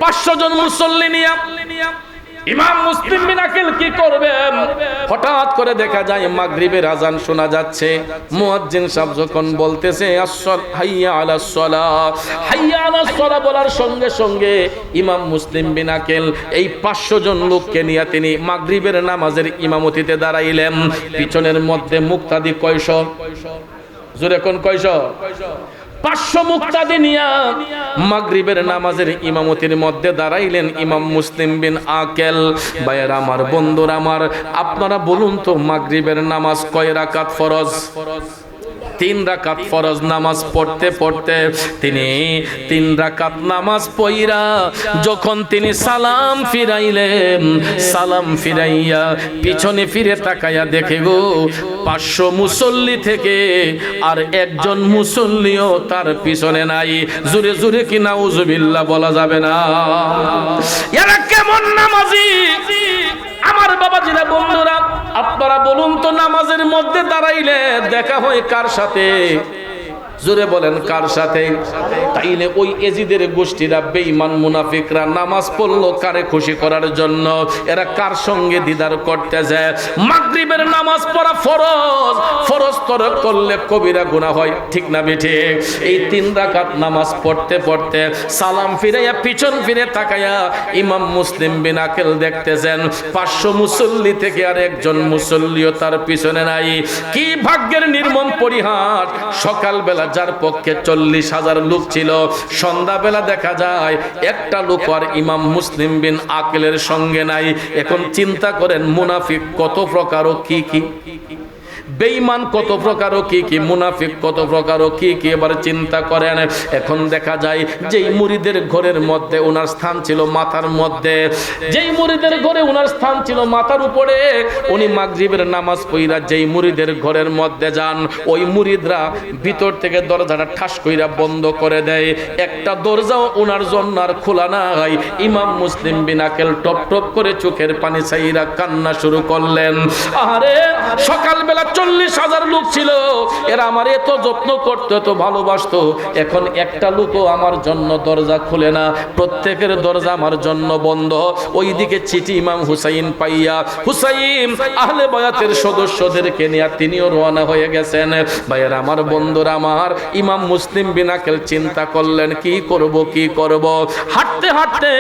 500 জন মুসল্লি নিয়ে ইমাম মুসলিম বিন আকিল কি করবেন? হঠাৎ করে দেখা যায় মাগরিবের আজান শোনা যাচ্ছে। মুয়াজ্জিন সাহেব যখন বলতেছে হাইয়া আলাস সালাহ, হাইয়া আলাস সালাহ বলার সঙ্গে সঙ্গে ইমাম মুসলিম বিন আকিল এই 500 জন লোককে নিয়ে তিনি মাগরিবের নামাজের ইমামতিতে দাঁড়াইলেন। পিছনের মধ্যে মুক্তাদি কয়শ? জোরে কোন কয়শ? 500 মুক্তাদি নিয়া মাগরিবের নামাজের ইমামতির মধ্যে দাঁড়াইলেন ইমাম মুসলিম বিন আকিল। ভাইয়েরা আমার, বন্ধুরা আমার, আপনারা বলুন তো মাগরিবের নামাজ কয় রাকাত ফরজ? 3 রাকাত ফরজ নামাজ পড়তে পড়তে তিনি 3 রাকাত নামাজ পড়া যখন তিনি সালাম ফিরাইলেন, সালাম ফিরাইয়া পিছনে ফিরে তাকায়া দেখে গো 500 মুসল্লি থেকে আর একজন মুসল্লিও তার পিছনে নাই। জোরে জোরে কি নাউজুবিল্লাহ বলা যাবে না? এরা কেমন নামাজি? আমার বাবাজিরা, বন্ধুরা, আপনারা বলুন তো নামাজের মধ্যে দাঁড়াইলে দেখা হয় কার সাথে? জোরে বলেন কার সাথে? তাইলে ওই এজিদের গোষ্ঠীরা, বেঈমান মুনাফিকরা নামাজ পড়লো কারে খুশি করার জন্য? এরা কার সঙ্গে দিদার করতে যায়? মাগরিবের নামাজ পড়া ফরজ, ফরজ তরক করলে কবিরা গুনাহ হয়, ঠিক না বেঠি? এই 3 রাকাত নামাজ পড়তে পড়তে সালাম ফিরাইয়া পিছন ফিরে তাকায়া ইমাম মুসলিম বিন আকিল দেখতেছেন 500 মুসল্লি থেকে আর একজন মুসল্লিও তার পিছনে নাই। কি ভাগ্যের নির্মম পরিহাস! সকালবেলা যার পক্ষে 40,000 লোক ছিল, সন্ধ্যাবেলা দেখা যায় একটা লোক আর ইমাম মুসলিম বিন আকিলের সঙ্গে নাই। এখন চিন্তা করেন মুনাফিক কত প্রকার ও কি কি, বেঈমান কত প্রকার ও কি কি, মুনাফিক কত প্রকার ও কি কি, এবার চিন্তা করেন। এখন দেখা যায় যেই মুরিদের ঘরের মধ্যে ওনার স্থান ছিল মাথার মধ্যে, যেই মুরিদের ঘরে ওনার স্থান ছিল মাথার উপরে, উনি মাগরিবের নামাজ পড়া যেই মুরিদের ঘরের মধ্যে যান, ওই মুরিদরা ভিতর থেকে দরজাটা ঠাস কইরা বন্ধ করে দেয়। একটা দরজাও ওনার জন্য আর খোলা নাই। ইমাম মুসলিম বিন আকিল টপ টপ করে চোখের পানি ছাইরা কান্না শুরু করলেন। আরে সকালবেলা 40,000 লোক ছিল, এরা আমার এত যত্ন করতো, এত ভালোবাসতো, এখন একটা লোকও আমার জন্য দরজা খুলে না, প্রত্যেকের দরজা আমার জন্য বন্ধ। ওইদিকে চিঠি ইমাম হুসাইন পাইয়া হুসাইন আহলে বায়াতের সদস্যদেরকে নিয়ে তিনিও রওনা হয়ে গেছেন। ভাইয়ের আমার, বন্ধুরা আমার, ইমাম মুসলিম বিন আকিল চিন্তা করলেন কি করব কি করব। হাঁটতে হাঁটতে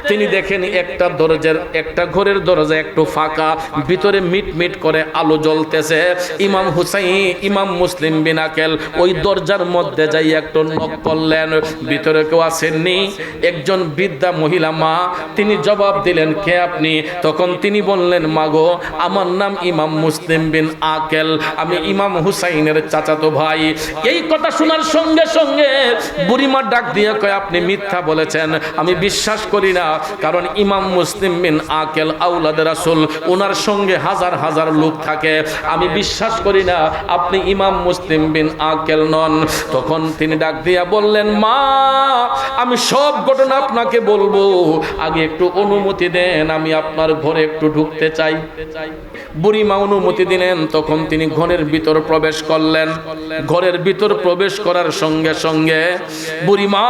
তিনি দেখেন একটা দরজার, একটা ঘরের দরজা একটু ফাঁকা, ভিতরে মিট মিট করে আলো জ্বলতেছে। ইমাম হুসাইন, ইমাম মুসলিম বিন আকিল ওই দরজার মধ্যে যাই একটু নক করলেন। ভিতরে কেউ আসেননি। একজন বৃদ্ধা মহিলা মা, তিনি জবাব দিলেন কে আপনি? তখন তিনি বললেন মাগো, আমার নাম ইমাম মুসলিম বিন আকিল, আমি ইমাম হুসাইনের চাচাতো ভাই। এই কথা শোনার সঙ্গে সঙ্গে বুড়িমা ডাক দিয়ে কয় আপনি মিথ্যা বলেছেন, আমি বিশ্বাস করি না, কারণ ইমাম মুসলিম বিন আকিল আওলাদ রাসূল, ওনার সঙ্গে হাজার হাজার লোক থাকে, আমি বিশ্বাস করি না আপনি ইমাম মুসলিম বিন আকিল নন। তখন তিনি ডাক দিয়া বললেন মা, আমি সব ঘটনা আপনাকে বলবো, আগে একটু অনুমতি দেন, আমি আপনার ঘরে একটু ঢুকতে চাই। বুড়িমা অনুমতি দিলেন। তখন তিনি ঘরের ভিতর প্রবেশ করলেন। ঘরের ভিতর প্রবেশ করার সঙ্গে সঙ্গে বুড়িমা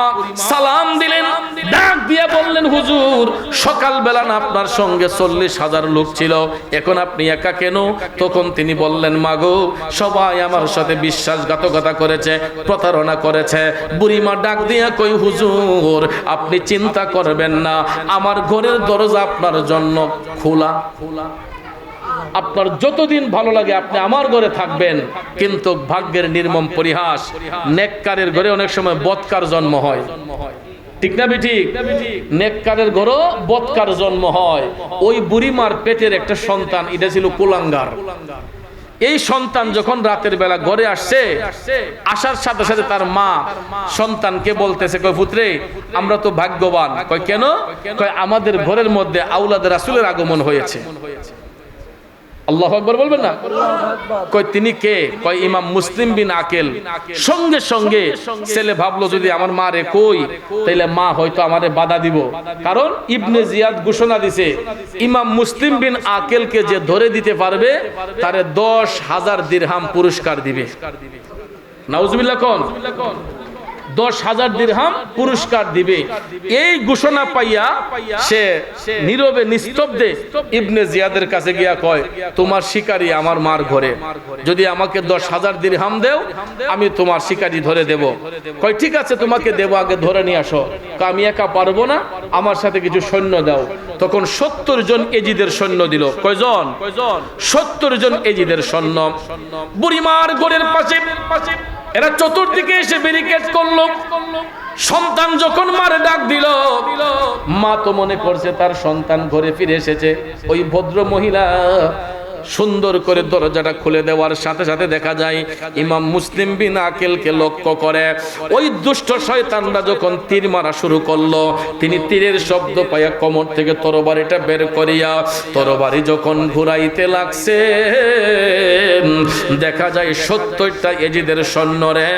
সালাম দিলেন, ডাক দিয়ে বললেন হুজুর, সকালবেলা না আপনার সঙ্গে 40,000 লোক ছিল, এখন আপনি একা কেন? তখন তিনি বললেন মাগো, সবাই আমার সাথে বিশ্বাসঘাতকতা করেছে, প্রতারণা করেছে। বুড়িমা ডাক দিয়ে কই হুজুর, আপনি চিন্তা করবেন না, আমার ঘরের দরজা আপনার জন্য খোলা, আপনার যতদিন ভালো লাগে আপনি আমার ঘরে থাকবেন। কিন্তু ভাগ্যের নির্মম পরিহাস, নেককারের ঘরে অনেক সময় বদকার জন্ম হয়, ঠিক না বেঠিক? নেককারের ঘরও বদকার জন্ম হয়। ওই বুড়িমার পেটের একটা সন্তান, এটা ছিল কুলাঙ্গার। এই সন্তান যখন রাতের বেলা ঘরে আসছে, আসার সাথে সাথে তার মা সন্তানকে বলতেছে কয় পুত্রে, আমরা তো ভাগ্যবান। কয় কেন? কয় আমাদের ঘরের মধ্যে আওলাদ রাসূলের আগমন হয়েছে। আল্লাহু আকবার বলবেন না? কয় তিনি কে? কয় ইমাম মুসলিম বিন আকিল। সঙ্গে সঙ্গে ছেলে ভাবলো যদি আমার মা রে কই, তাইলে মা হয়তো আমারে বাধা দিব, কারণ ইবনে জিয়াদ ঘোষণা দিছে ইমাম মুসলিম বিন আকিলকে যে ধরে দিতে পারবে তারে 10,000 দিরহাম পুরস্কার দিবে। নাউজুবিল্লাহ কোন? 10,000 দিরহাম পুরস্কার দিবে। এই ঘোষণা পাইয়া সে নীরবে নিস্তব্ধে ইবনে জিয়াদের কাছে গিয়া কয়, তোমার শিকারী আমার মার ঘরে, যদি আমাকে 10,000 দিরহাম দেও আমি তোমার শিকারী ধরে দেব। কয় ঠিক আছে তোমাকে দেব, আগে ধরে নিয়ে আসো। আমি একা পারবো না, আমার সাথে কিছু সৈন্য দাও। তখন 70 জন এজিদের সৈন্য দিল। কয়জন? 70 জন এজিদের সৈন্য বুড়িমার ঘরের পাশে। এরা চতুর্দিকে এসে ব্যারিকেড করলো। সন্তান যখন মারে ডাক দিল, মা তো মনে করছে তার সন্তান ঘরে ফিরে এসেছে। ওই ভদ্র মহিলা সুন্দর করে দরজাটা খুলে দেওয়ার সাথে সাথে দেখা যায় ইমাম মুসলিম বিন আকিলকে লক্ষ্য করে ওই দুষ্ট শয়তানরা যখন তীর মারা শুরু করলো, তিনি তীরের শব্দ পাইয়া কোমর থেকে তরবারিটা বের করিয়া তরবারি যখন ঘুরাইতে লাগছে, দেখা যায় 70টা এজিদের সৈন্যরে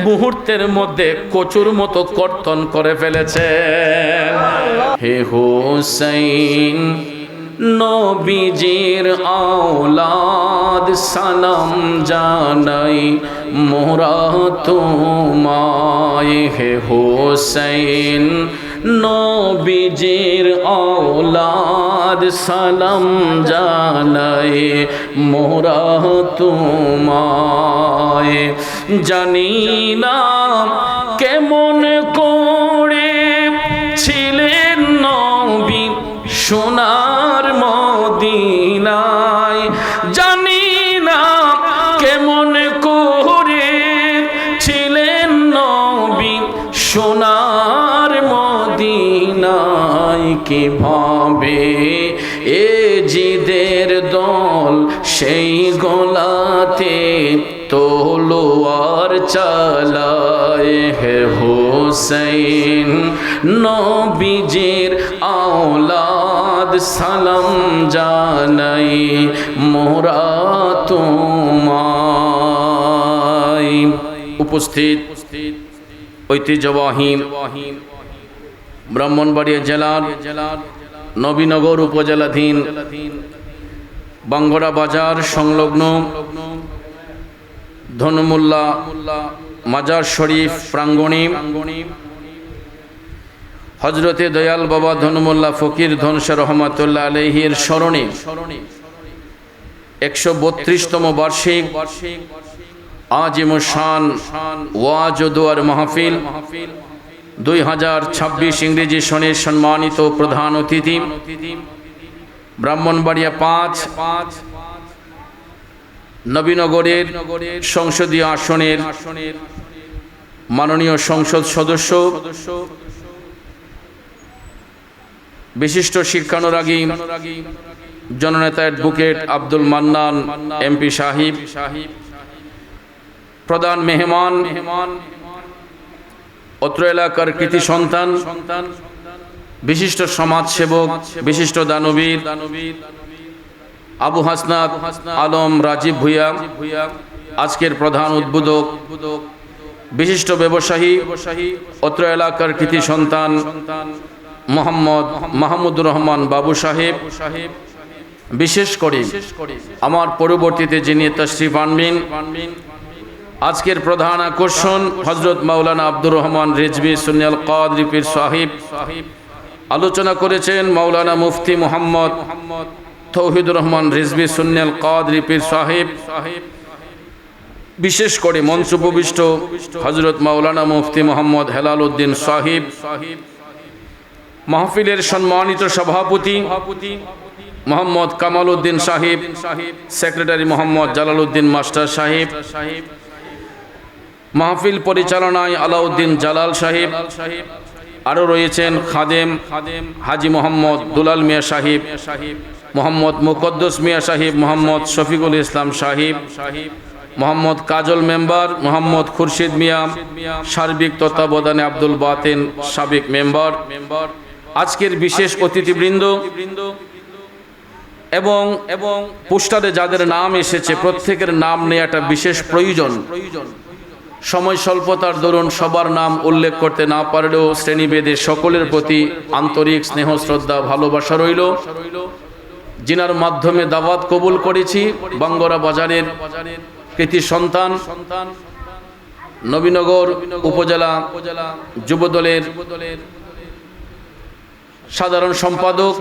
মুহূর্তের মধ্যে কচুর মতো কর্তন করে ফেলেছে। হে হুসাইন নবীজির আওলাদ সালাম জানাই মোরা তোমায়। হে হুসাইন নবীজির আওলাদ সালাম জানাই মোরা তোমায়। জানি না কেমন করে ছিলেন নবী সোনার মদিনায়, জানি না কেমন করে ছিলেন নবী সোনার মদিনায়। কিভাবে এজিদের দল সেই গোলাতে তলোয়ার চালায়। হে হুসাইন নবীজির আওলাদ সালাম জানাই মোরা তোমায়। উপস্থিত ঐতিহ্যবাহী ব্রাহ্মণবাড়িয়া জেলার নবীনগর উপজেলাধীন বাঙ্গড়া বাজার সংলগ্ন ধনমুল্লা মাজার শরীফ প্রাঙ্গণে হজরতে দয়াল বাবা ধনমুল্লা ফকির ধনশা রহমাতুল্লাহ আলাইহির স্মরণে 132তম বার্ষিক আজিমুশান ওয়াজ ও দোয়ার মাহফিল 2026 ইংরেজি সনের সম্মানিত প্রধান অতিথি ব্রাহ্মণবাড়িয়া 5 নবীনগরের সংসদীয় আসনের মাননীয় সংসদ সদস্য, বিশিষ্ট শিক্ষানুরাগী জননেতা অ্যাডভোকেট আব্দুল মান্নান এমপি সাহিব, প্রধান মেহমান অত্র এলাকার কৃতি সন্তান, বিশিষ্ট সমাজসেবক, বিশিষ্ট দানবীর আবু হাসনাত আলম রাজীব ভুইয়া, আজকের প্রধান উদ্বোধক, বিশিষ্ট ব্যবসায়ী অত্র এলাকার কৃতি সন্তান মোহাম্মদ মাহমুদুর রহমান বাবু সাহেব, বিশেষ করে আমার পরবর্তীতে যিনি তাশরিফ আনবেন আজকের প্রধান আকর্ষণ হযরত মাওলানা আব্দুর রহমান রিজভী সুন্নি আল কাদরি পীর সাহিব। আলোচনা করেছেন মাওলানা মুফতি মোহাম্মদ তৌহিদুর রহমান রিজভী সুন্নি আল কাদরি পীর সাহিব। বিশেষ করে মঞ্চ উপবিষ্ট হযরত মাওলানা মুফতি মোহাম্মদ হেলাল উদ্দিন সাহিব, মাহফিলের সম্মানিত সভাপতি মোহাম্মদ কামাল উদ্দিন সাহিব, সেক্রেটারি মোহাম্মদ জালাল উদ্দিন মাস্টার সাহেব, মাহফিল পরিচালনায় আলাউদ্দিন জালাল সাহেব, আরও রয়েছেন খাদেম হাজি মোহাম্মদ দুলাল মিয়া সাহেব, মোহাম্মদ মুকদ্দস মিয়া সাহেব, মোহাম্মদ শফিকুল ইসলাম সাহেব, মোহাম্মদ কাজল মেম্বার, মোহাম্মদ খুরশিদ মিয়া, সার্বিক তত্ত্বাবধানে আব্দুল বাতেন সাবেক মেম্বার, আজকের বিশেষ অতিথিবৃন্দ এবং পোস্টারে যাদের নাম এসেছে প্রত্যেকের নাম নেওয়াটা বিশেষ প্রয়োজন। সময় স্বল্পতার দরুন সবার নাম উল্লেখ করতে না পারলেও শ্রেণীভেদে সকলের প্রতি আন্তরিক স্নেহ শ্রদ্ধা ভালোবাসা রইল। জিনার মাধ্যমে দাওয়াত কবুল করেছি বাঙ্গরা বাজারের কৃতি সন্তান নবীনগর উপজেলা যুবদলের সাধারণ সম্পাদক,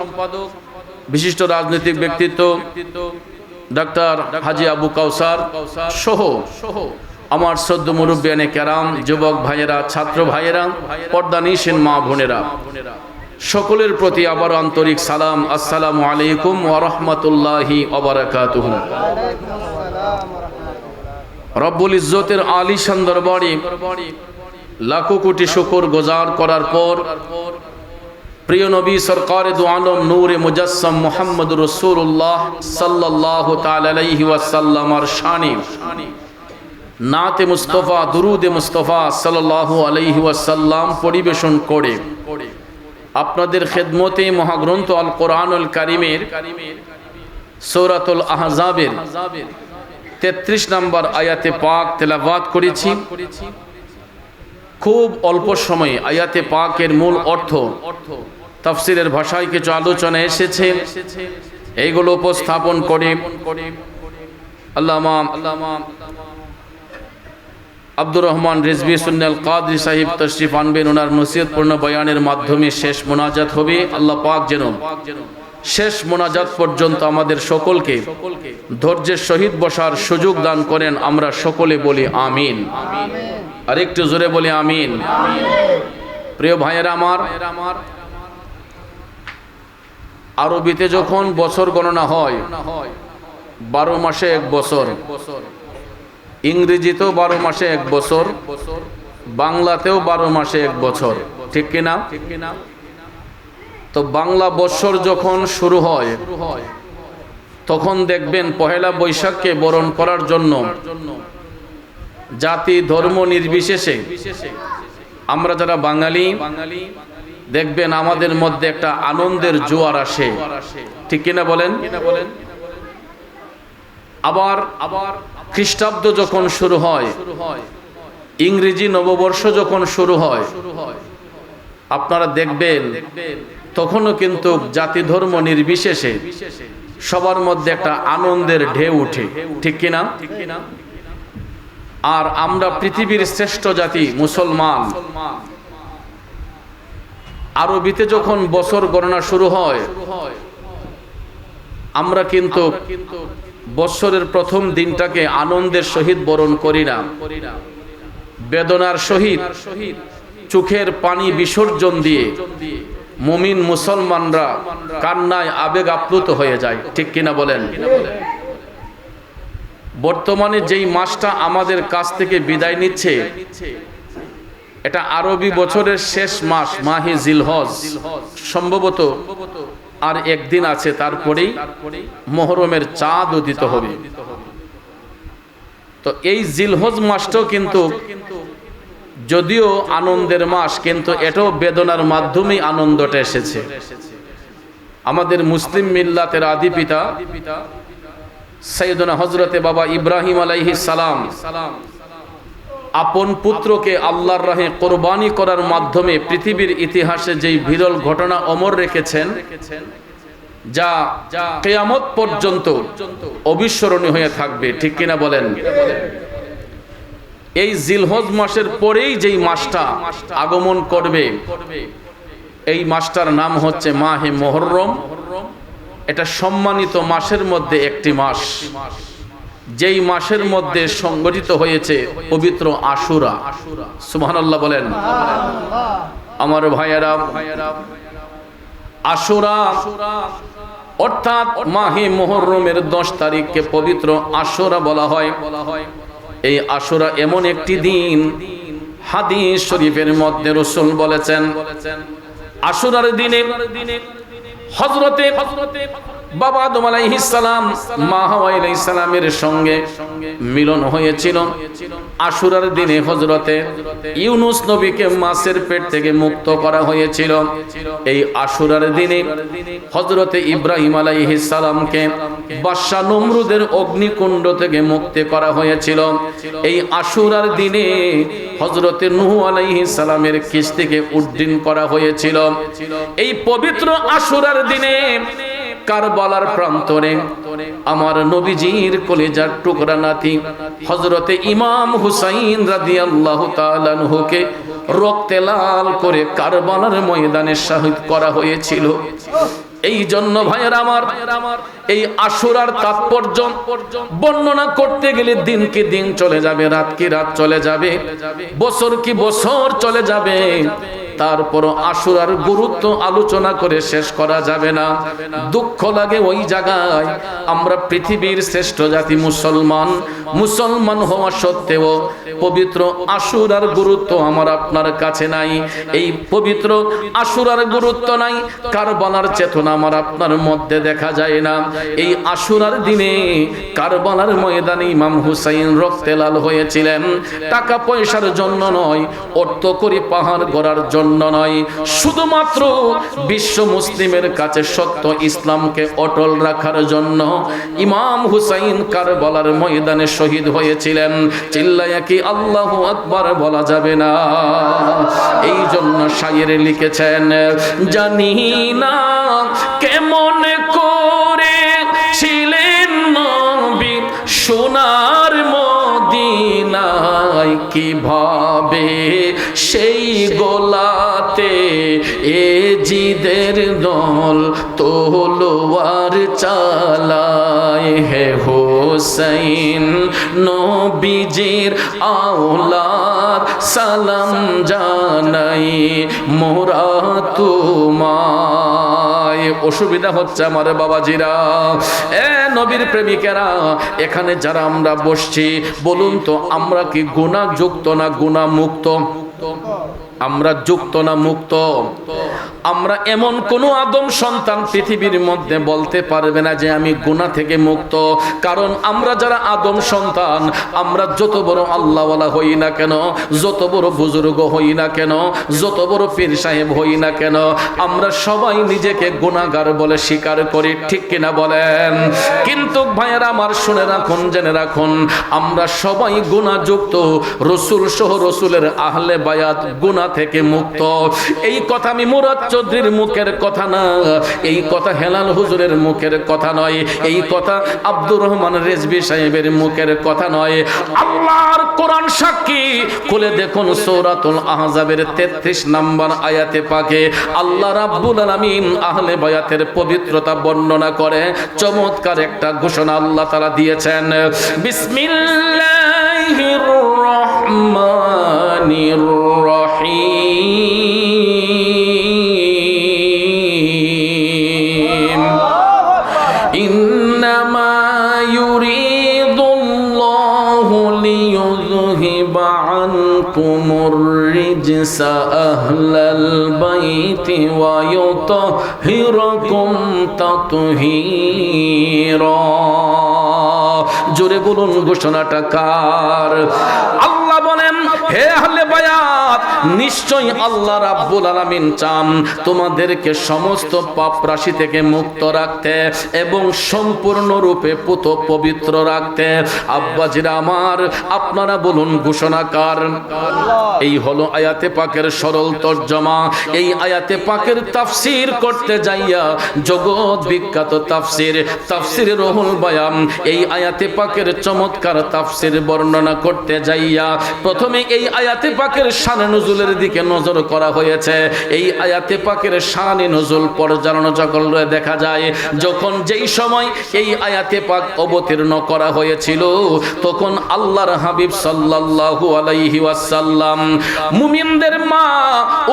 বিশিষ্ট রাজনৈতিক ব্যক্তিত্ব ডাক্তার হাজী আবু কাউসার সহ আমার শ্রদ্ধ মুরব্বিয়ানে কেরাম, যুবক ভাইয়েরা, ছাত্র ভাইয়েরা, পর্দানিশীন মা বোনেরা, সকলের প্রতি আবার আন্তরিক সালাম। আসসালামু আলাইকুম ওয়া রাহমাতুল্লাহি ওয়া বারাকাতুহু। রব্বুল ইজ্জতের আলিশান দরবারে লাখো কোটি শুকর গুজার করার পর প্রিয় নবী সরকারে দু আলম নূরে মুজাসসাম মুহাম্মদুর রাসূলুল্লাহ সাল্লাল্লাহু তাআলা আলাইহি ওয়াসাল্লামের শানে নাতে মুস্তাফা, দুরুদে মুস্তাফা সাল্লাল্লাহু আলাইহি ওয়াসাল্লাম পরিবেশন করে আপনাদের খেদমতে মহাগ্রন্থ আল কোরআনুল কারীমের সূরাতুল আহজাবের 33 নম্বর আয়াতে পাক তেলাওয়াত করেছি। খুব অল্প সময়ে আয়াতে পাকের মূল অর্থ, তাফসীরের ভাষায় কিছু আলোচনা এসেছে, এইগুলো উপস্থাপন করে আল্লামা আব্দুর রহমান রিজভী সুন্নাল কাদরি সাহিব তশরিফ আনবেন। ওনার নসিহতপূর্ণ বয়ানের মাধ্যমে শেষ মোনাজাত হবে। আল্লাহ পাক যেন শেষ মোনাজাত পর্যন্ত আমাদের সকলকে ধৈর্যের সহিত বসার সুযোগ দান করেন। আমরা সকলে বলি আমিন। আর একটু জোরে বলি আমিন। প্রিয় ভাইয়েরা আমার, আরবিতে যখন বছর গণনা হয় 12 মাসে 1 বছর, ইংরেজিতেও 12 মাসে 1 বছর, বাংলাতেও 12 মাসে 1 বছর, ঠিক কিনা? তো বাংলা বৎসর যখন শুরু হয় তখন দেখবেন পহেলা বৈশাখকে বরণ করার জন্য জাতি ধর্ম নির্বিশেষে আমরা যারা বাঙালি দেখবেন আমাদের মধ্যে একটা আনন্দের জোয়ার আসে, ঠিক কিনা বলেন? আবার খ্রিস্টাব্দ যখন শুরু হয়, ইংরেজি নববর্ষ যখন শুরু হয়, আপনারা দেখবেন তখনও কিন্তু জাতি ধর্ম নির্বিশেষে সবার মধ্যে একটা আনন্দের ঢেউ উঠে, ঠিক কিনা? আর আমরা পৃথিবীর শ্রেষ্ঠ জাতি মুসলমান, আরবিতে যখন বছর গণনা শুরু হয় আমরা কিন্তু বৎসরের প্রথম দিনটাকে আনন্দের সহিত বরণ করি না, বেদনার সহিত চোখের পানি বিসর্জন দিয়ে মুমিন মুসলমানরা কান্নায় আবেগ আপ্লুত হয়ে যায়, ঠিক কিনা বলেন? বর্তমানে যেই মাসটা আমাদের কাছ থেকে বিদায় নিচ্ছে এটা আরবি বছরের শেষ মাস, মাহে জিলহজ। সম্ভবত আর একদিন আছে, তারপরেই মুহররমের চাঁদ উদিত হবে। তো এই জিলহজ মাসটাও কিন্তু যদিও আনন্দের মাস, কিন্তু এটাও বেদনার মাধ্যমেই আনন্দটা এসেছে। আমাদের মুসলিম মিল্লাতের আদি পিতা সাইয়েদনা হযরতে বাবা ইব্রাহিম আলাইহিস সালাম আপন পুত্রকে আল্লাহর রাহে কোরবানি করার মাধ্যমে পৃথিবীর ইতিহাসে যেই বিরল ঘটনা অমর রেখেছেন, যা কিয়ামত পর্যন্ত অবিস্মরণীয় হয়ে থাকবে, ঠিক কিনা বলেন? এই জিলহজ মাসের পরেই যেই মাসটা আগমন করবে এই মাসটার নাম হচ্ছে মাহে মুহররম। এটা সম্মানিত মাসের মধ্যে একটি মাস, যেই মাসের মধ্যে সংগঠিত হয়েছে পবিত্র আশুরা। সুবহানাল্লাহ বলেন। আমার ভাইয়েরা, আশুরা অর্থাৎ মাহে মুহররমের 10 তারিখকে পবিত্র আশুরা বলা হয়। এই আশুরা এমন একটি দিন, হাদিস শরীফের মধ্যে রাসূল বলেছেন আশুরার দিনে হযরতে বাবা আদম আলাইহিস সালাম মা হাওয়া আলাইহিস সালামের সঙ্গে মিলন হয়েছিল। আশুরার দিনে হযরতে ইউনুস নবীকে মাছের পেট থেকে মুক্ত করা হয়েছিল। এই আশুরার দিনে হযরতে ইব্রাহিম আলাইহিস সালামকে বাদশা নমরুদের অগ্নিকুণ্ড থেকে মুক্তি করা হয়েছিল। এই আশুরার দিনে হযরতে নূহ আলাইহিস সালামের কিস্তিকে উড্ডীন করা হয়েছিল। এই পবিত্র আশুরার দিনে কারবালার প্রান্তরে আমার নবীজির কলিজার টুকরা নাতি হযরতে ইমাম হুসাইন রাদিয়াল্লাহু তাআলা আনহুকে রক্তে লাল করে কারবালার ময়দানে শহীদ করা হয়েছিল। এই জন্য ভাইয়েরা আমার, এই আশুরার তাৎপর্য বর্ণনা করতে গেলে দিন কি দিন চলে যাবে, রাত কি রাত চলে যাবে, বছর কি বছর চলে যাবে, তারপরও আশুরার গুরুত্ব আলোচনা করে শেষ করা যাবে না। দুঃখ লাগে ওই জায়গায় আমরা পৃথিবীর শ্রেষ্ঠ জাতি মুসলমান হওয়া সত্ত্বেও পবিত্র আশুরার গুরুত্ব আমার আপনার কাছে নাই। এই পবিত্র আশুরার গুরুত্ব নাই, কারবালার চেতনা আমার আপনার মধ্যে দেখা যায় না। এই আশুরার দিনে কারবালার ময়দানে ইমাম হুসাইন রক্তে লাল হয়েছিলেন। টাকা পয়সার জন্য নয়, অর্থকরী পাহাড় গড়ার জন্য নয়, শুধুমাত্র বিশ্ব মুসলিমের কাছে সত্য ইসলামকে অটল রাখার জন্য ইমাম হুসাইন কারবালার ময়দানে শহীদ হয়েছিলেন। চিল্লায়া কি আল্লাহু আকবার বলা যাবে না? এই জন্য শায়েরে লিখেছেন, জানি না কেমন করে ছিলেন নবী সোনার মদিনায়, কিভাবে সেই গোলাতে এ জিদের দল তলোয়ার চালায়। হে হোসেন নবীজির আওলাদ সালাম জানাই মোরা তোমায়। অসুবিধা হচ্ছে আমার বাবাজিরা, এ নবীর প্রেমিকেরা, এখানে যারা আমরা বসছি বলুন তো, আমরা কি গুনাহ যুক্ত না গুনাহ মুক্ত? আমরা যুক্ত না মুক্ত? আমরা এমন কোন আদম সন্তান পৃথিবীর মধ্যে বলতে পারবে না যে আমি গুনাহ থেকে মুক্ত। কারণ আমরা যারা আদম সন্তান, আমরা যত বড় আল্লাহওয়ালা হই না কেন, যত বড় বুজুর্গ হই না কেন, যত বড় পীর সাহেব হই না কেন, আমরা সবাই নিজেকে গুনাহগার বলে স্বীকার করি, ঠিক কিনা বলেন? কিন্তু ভাইয়েরা আমার, শুনে রাখুন, জেনে রাখুন, আমরা সবাই গুনাহযুক্ত। রসুল সহ রসুলের আহলে বায়াত গুনাহ থেকে মুক্ত। এই কথা আমি মুরাদ চৌধুরীর মুখের কথা না, এই কথা হেলাল হুজুরের মুখের কথা নয়, এই কথা আব্দুর রহমান রেজভী সাহেবের মুখের কথা নয়, আল্লাহর কোরআন সাক্ষী। খুলে দেখুন সূরাতুল আহজাবের 33 নম্বর আয়াতে পাকে আল্লাহ রাব্বুল আলামিন আহলে বায়াতের পবিত্রতা বর্ণনা করে চমৎকার একটা ঘোষণা আল্লাহ তাআলা দিয়েছেন। বিসমিল্লাহির রহমানির রহিম। ইন্নামা ইউরিদুল্লাহু লিইয়ুযহিবা আনকুমুর রিজসা আহলাল বাইতি ওয়া ইউতাহহিরাকুম তাতহীরা। জোরে বলুন, ঘোষণাটা কার? আল্লাহ বলেন, হে আহলে বায়াত, নিশ্চয়ই আল্লাহ রাব্বুল আলামিন চান তোমাদেরকে সমস্ত পাপ রাশি থেকে মুক্ত রাখতে এবং সম্পূর্ণরূপে পুত পবিত্র রাখতে। আব্বাজিরা আমার, আপনারা বলুন, ঘোষণা কার? এই হলো আয়াতে পাকের সরল তরজমা। এই আয়াতে পাকের তাফসীর করতে যাইয়া জগৎ বিখ্যাত তাফসীর রুহুল বায়ান, এই আয়াতে পাকের চমৎকার তাফসীর বর্ণনা করতে যাইয়া প্রথমে এই আয়াতে পাকের শানে নুজুলের দিকে নজর করা হয়েছে। এই আয়াতে পাকের শানে নুজুল পর্যালোচনা করলে দেখা যায়, যখন যেই সময় এই আয়াতে পাক অবতীর্ণ করা হয়েছিল, তখন আল্লাহর হাবিব সাল্লাল্লাহু আলাইহি ওয়াসাল্লাম মুমিনদের মা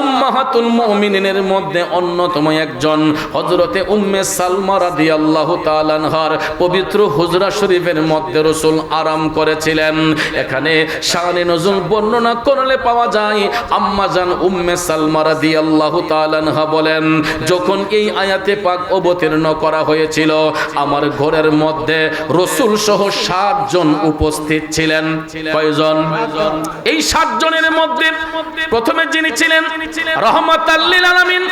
উম্মাহাতুল মুমিনিনের মধ্যে অন্যতম একজন হযরতে উম্মে সালমা রাদিয়াল্লাহু তাআলা আনহার পবিত্র হুজরা শরীফের মধ্যে রাসূল আরাম করেছিলেন। এখানে শানে নুজুল বর্ণনা করলে পাওয়া যায়, আম্মা জান উম্মে সালমা রাদিয়াল্লাহু তাআলা আনহা বলেন, যখন এই আয়াতে পাক অবতীর্ণ করা হয়েছিল, আমার ঘরের মধ্যে রাসূল সহ 7 জন উপস্থিত ছিলেন। কয়জন? এই 7 জনের মধ্যে প্রথমে যিনি ছিলেন রাহমাতাল লিল আলামিন,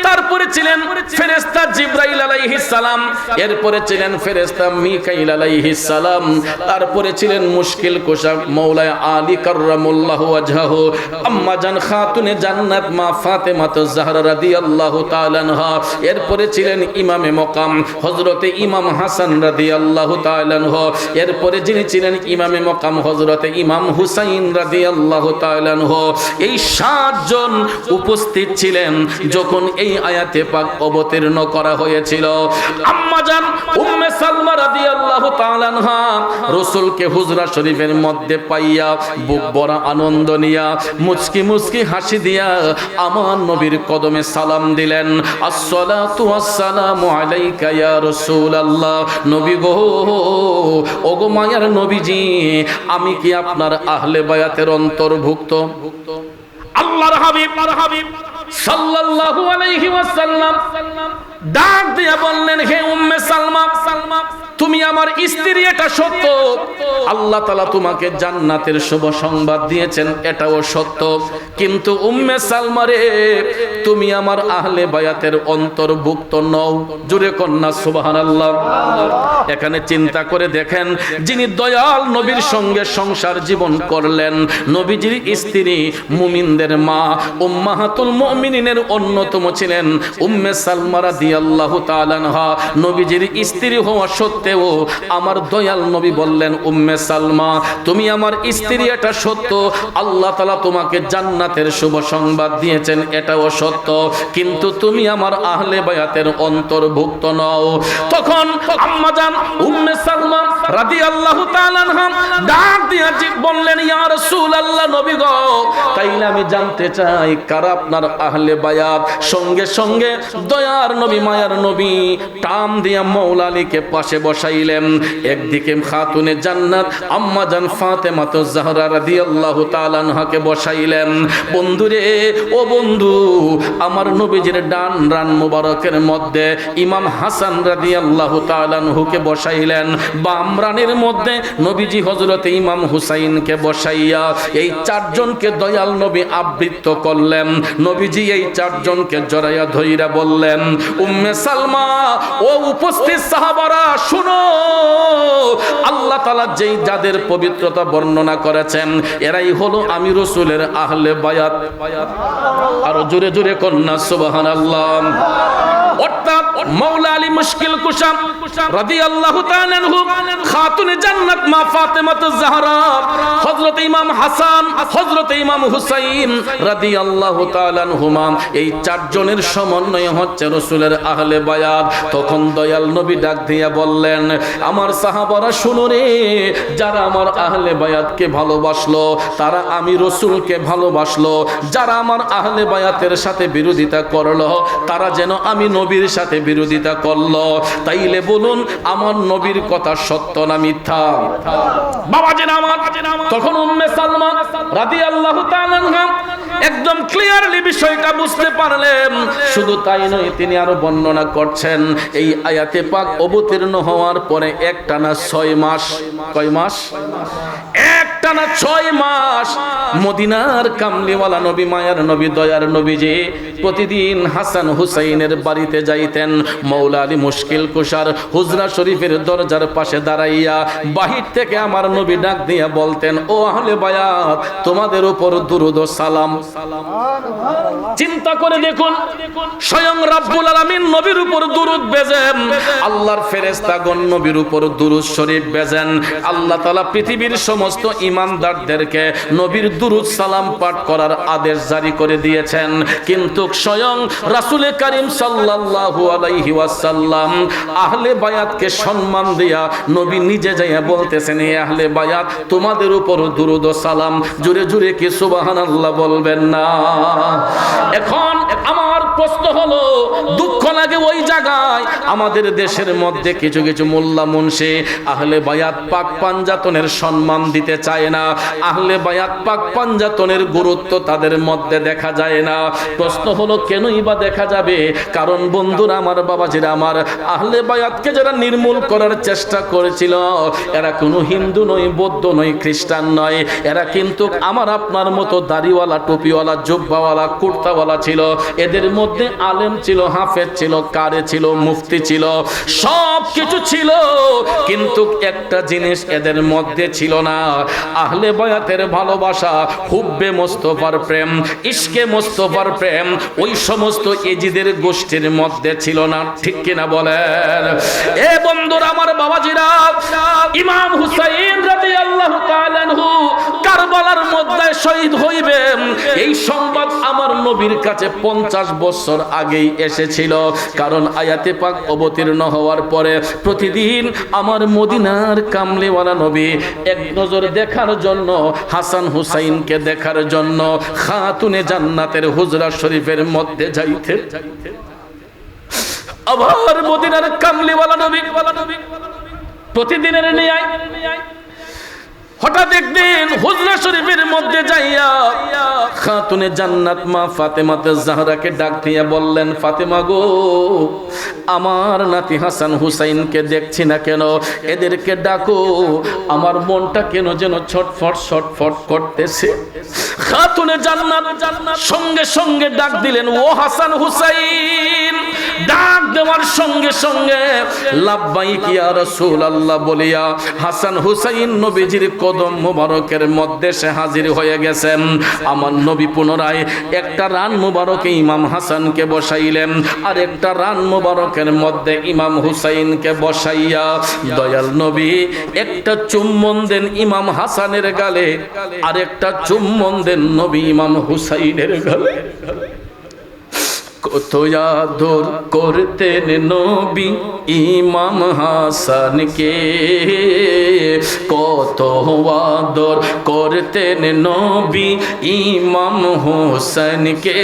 তারপরে ছিলেন ফেরেশতা জিবরাইল আলাইহিস সালাম, এরপরে ছিলেন ফেরেশতা মিকাইল আলাইহিস সালাম, তারপরে ছিলেন মুশকিল কুশা মাওলানা আলী কাররামাল্লাহু ওয়াজহাহু আম্মা জান খাতুনে জান্নাত মা ফাতেমাতুজ জাহরা রাদিয়াল্লাহু তাআলা আনহা, এরপরে ছিলেন ইমামে মকাম হযরতে ইমাম হাসান রাদিয়াল্লাহু তাআলা আনহু, এরপরে যিনি ছিলেন ইমামে মকাম হযরতে ইমাম হুসাইন রাদিয়াল্লাহু তাআলা আনহু। এই 7 জন উপস্থিত ছিলেন যখন এই আয়াতে পাক অবতীর্ণ করা হয়েছিল। আম্মা জান উম্মে সালমা রাদিয়াল্লাহু তাআলা আনহা রাসূলকে হুজরা শরীফের মধ্যে পাইয়া বুক ভরা আনন্দ নিয়া মুচকি মুচকি হাসি দিয়া আমার নবীর কদমে সালাম দিলেন। আসসালাতু ওয়াসসালামু আলাইকা ইয়া রাসূলুল্লাহ। নবী গো, ওগো মায়ার নবীজি, আমি কি আপনার আহলে বায়াতের অন্তর্ভুক্ত? আল্লাহর হাবিব সাল্লাল্লাহু আলাইহি ওয়াসাল্লাম ডাক দিয়ে বললেন, হে উম্মে সালমা, তুমি আমার স্ত্রী, এটা সত্য। আল্লাহ তাআলা তোমাকে জান্নাতের শুভ সংবাদ দিয়েছেন, এটাও সত্য। কিন্তু উম্মে সালমা রে, তুমি আমার আহলে বায়াতের অন্তর্ভুক্ত নও। জোরে কন্যা সুবহানাল্লাহ। এখানে চিন্তা করে দেখেন, যিনি দয়াল নবীর সঙ্গে সংসার জীবন করলেন, নবীজির স্ত্রী, মুমিনদের মা, উম্মাহাতুল মুমিনিনের অন্যতম ছিলেন উম্মে সালমা রাদিয়াল্লাহু তাআলা আনহা। নবীজির স্ত্রী হওয়া সত্ত্বেও আমার দয়াল নবী বললেন, উম্মে সালমা, তুমি আমার স্ত্রী, এটা সত্য। আল্লাহ তাআলা তোমাকে জান্নাতের শুভ সংবাদ দিয়েছেন, এটাও সত্য। কিন্তু তুমি আমার আহলে বায়াতের অন্তর্ভুক্ত নও। তখন আম্মা জান উম্মে সালমা রাদিয়াল্লাহু তাআলা আনহা ডাক দিয়ে বললেন, ইয়া রাসূলুল্লাহ, নবী গো, তাইলে আমি জানতে চাই কারা আপনার আহলে বায়াত? সঙ্গে সঙ্গে দয়ার নবী, মায়ার নবী টাম দিয়া মওলা আলীকে পাশে বসাইলেন। একদিকে খাতুনে জান্নাত আম্মা জান ফাতেমাতুজ জাহরা রাদিয়াল্লাহু তাআলা আনহাকে বসাইলেন। বন্ধুরে, ও বন্ধু, আমার নবীজির ডান রান মুবারকের মধ্যে ইমাম হাসান রাদিয়াল্লাহু তাআলা আনহুকে বসাইলেন। বাম রানের মধ্যে নবীজি হযরতে ইমাম হুসাইনকে বসাইয়া এই 4 জনকে দয়াল নবী আবৃত্ত করলেন। নবীজি এই 4 জনকে জড়াইয়া ধইরা বললেন, উম্মে সালমা, ও উপস্থিত সাহাবারা, শুনো, আল্লাহ তাআলা যেই যাদের পবিত্রতা বর্ণনা করেছেন, এরাই হলো আমি রাসূলের আহলে বায়াত। আর জোরে জোরে কন্যা সুবহানাল্লাহ। অর্থাৎ মওলা আলী মুশকিল কুশা রাদিয়াল্লাহু তাআলা আনহু, খাতুনে জান্নাত মা ফাতেমাতুজ জাহরা, হযরত ইমাম হাসান, হযরত ইমাম হুসাইন রাদিয়াল্লাহু তাআলা আনহুমা, এই 4 জনের সমন্বয় হচ্ছে রাসূলের আহলে বায়াত। তখন দয়াল নবী ডাক দিয়া বললেন, আমার সাহাবারা শুনো রে, যারা আমার আহলে বায়াতকে ভালোবাসলো তারা আমি রাসূলকে ভালোবাসলো। যারা আমার আহলে বায়াতের সাথে বিরোধিতা করলো তারা যেন আমি নবীর সাথে বিরোধিতা করলো। তাইলে বলুন, আমার নবীর কথা সত্য না মিথ্যা? বাবাজি আমার, তখন উম্মে সালমা রাদিয়াল্লাহু তাআলা আনহা একদম ক্লিয়ারলি বিষয়টা বুঝতে পারলেন। শুধু তাই নয়, তিনি আরো বর্ণনা করছেন, এই আয়াতে পাক অবতীর্ণ হওয়ার পরে একটানা 6 মাস, কয় মাস? একটানা 6 মাস মদিনার কামলিওয়ালা নবী, মায়ার নবী, দয়ার নবীজি প্রতিদিন হাসান হুসাইনের বাড়িতে যাইতেন। মওলা আলী মুশকিল কুশার হুজরা শরীফের দরজার পাশে দাঁড়াইয়া বাহির থেকে আমার নবী ডাক দিয়া বলতেন, ও আহলে বায়াত, তোমাদের উপর দুরূদ ও সালাম। চিন্তা করে দেখুন, স্বয়ং রব্বুল আলামিন নবীর উপর দুরূদ বেজেন, আল্লাহর ফেরেশতাগণ নবীর উপর দুরূদ শরীফ বেজেন। আল্লাহ তাআলা পৃথিবীর সমস্ত ঈমানদারদেরকে নবীর দুরূদ সালাম পাঠ করার আদেশ জারি করে দিয়েছেন। কিন্তু স্বয়ং রাসূল কারীম সাল্লাল্লাহু আলাইহি ওয়াসাল্লাম আহলে বায়াতকে সম্মান দিয়া নবী নিজে যাইয়া বলতেছেন, হে আহলে বায়াত, তোমাদের উপর দুরূদ ও সালাম। জোরে জোরে কি সুবহানাল্লাহ বলবেন না? এখন আমার প্রশ্ন হলো, দুঃখ লাগে ওই জায়গায় আমাদের দেশের মধ্যে কিছু কিছু মোল্লা মুন্সি আহলে বায়াত পাক পাঞ্জাতনের সম্মান দিতে চায় না। আহলে বায়াত পাক পাঞ্জাতনের গুরুত্ব তাদের মধ্যে দেখা যায় না। প্রশ্ন হলো, কেনই বা দেখা যাবে? কারণ বন্ধুরা আমার, বাবাজিরা আমার, আহলে বায়াতকে যারা নির্মূল করার চেষ্টা করেছিল, এরা কোনো হিন্দু নয়, বৌদ্ধ নয়, খ্রিস্টান নয়। এরা কিন্তু আমার আপনার মতো দাড়িওয়ালা, টুপিওয়ালা, জুব্বাওয়ালা, কুর্তাওয়ালা ছিল। এদের মধ্যে আলেম ছিল, হাফেজ ছিল, কারি ছিল, মুফতি ছিল, সব কিছু ছিল। কিন্তু একটা জিনিস এদের মধ্যে ছিল না, আহলে বায়াতের ভালোবাসা, হুব্বে মোস্তফার প্রেম, ইশকে মোস্তফার প্রেম ওই সমস্ত এজিদের গোষ্ঠীর মধ্যে ছিল না, ঠিক কিনা বলেন? এ বন্ধুরা আমার, বাবাজিরা, ইমাম হুসাইন রাদিয়াল্লাহু তাআলা আনহু কারবালার মধ্যে শহীদ হইবেন এই সংবাদ আমার নবীর কাছে 50 বছর আগেই এসেছিল। কারণ আয়াতে পাক অবতীর্ণ হওয়ার পরে প্রতিদিন আমার মদিনার কামলিওয়ালা নবী এক নজর দেখার জন্য, হাসান হুসাইনকে দেখার জন্য খাতুনে জান্নাতের হুজরা শরীফের মধ্যে যাইতেন। আবার মদিনার কামলিওয়ালা নবী প্রতিদিনের নিয়ায় হঠাৎ একদিন হুজরা শরীফের মধ্যে যাইয়া খাতুনে জান্নাত মা ফাতেমাতে জাহরাকে ডাক দিয়া বললেন, ফাতেমা গো, আমার নাতি হাসান হুসাইনকে দেখছি না কেন, এদেরকে ডাকো, আমার মনটা কেন যেন ছটফট ছটফট করতেছে। খাতুনে জান্নাত সঙ্গে সঙ্গে ডাক দিলেন, ও হাসান হুসাইন। ডাক দেওয়ার সঙ্গে সঙ্গে লাব্বাইক ইয়া রাসূলুল্লাহ বলিয়া হাসান হুসাইন নবীজির কদম মুবারকের মধ্যে সে হাজির হয়ে গেছেন। আমার নবী পুনরায় একটা রান মুবারকে ইমাম হাসানকে বসাইলেন, আর একটা রান মুবারকের মধ্যে ইমাম হুসাইনকে বসাইয়া দয়াল নবী একটা চুম্বন দেন ইমাম হাসানের গালে, আর একটা চুম্বন দেন নবী ইমাম হুসাইনের গালে। কত আদর করতেন নবী ইমাম হাসানকে, কত আদর করতেন নবী ইমাম হোসেনকে,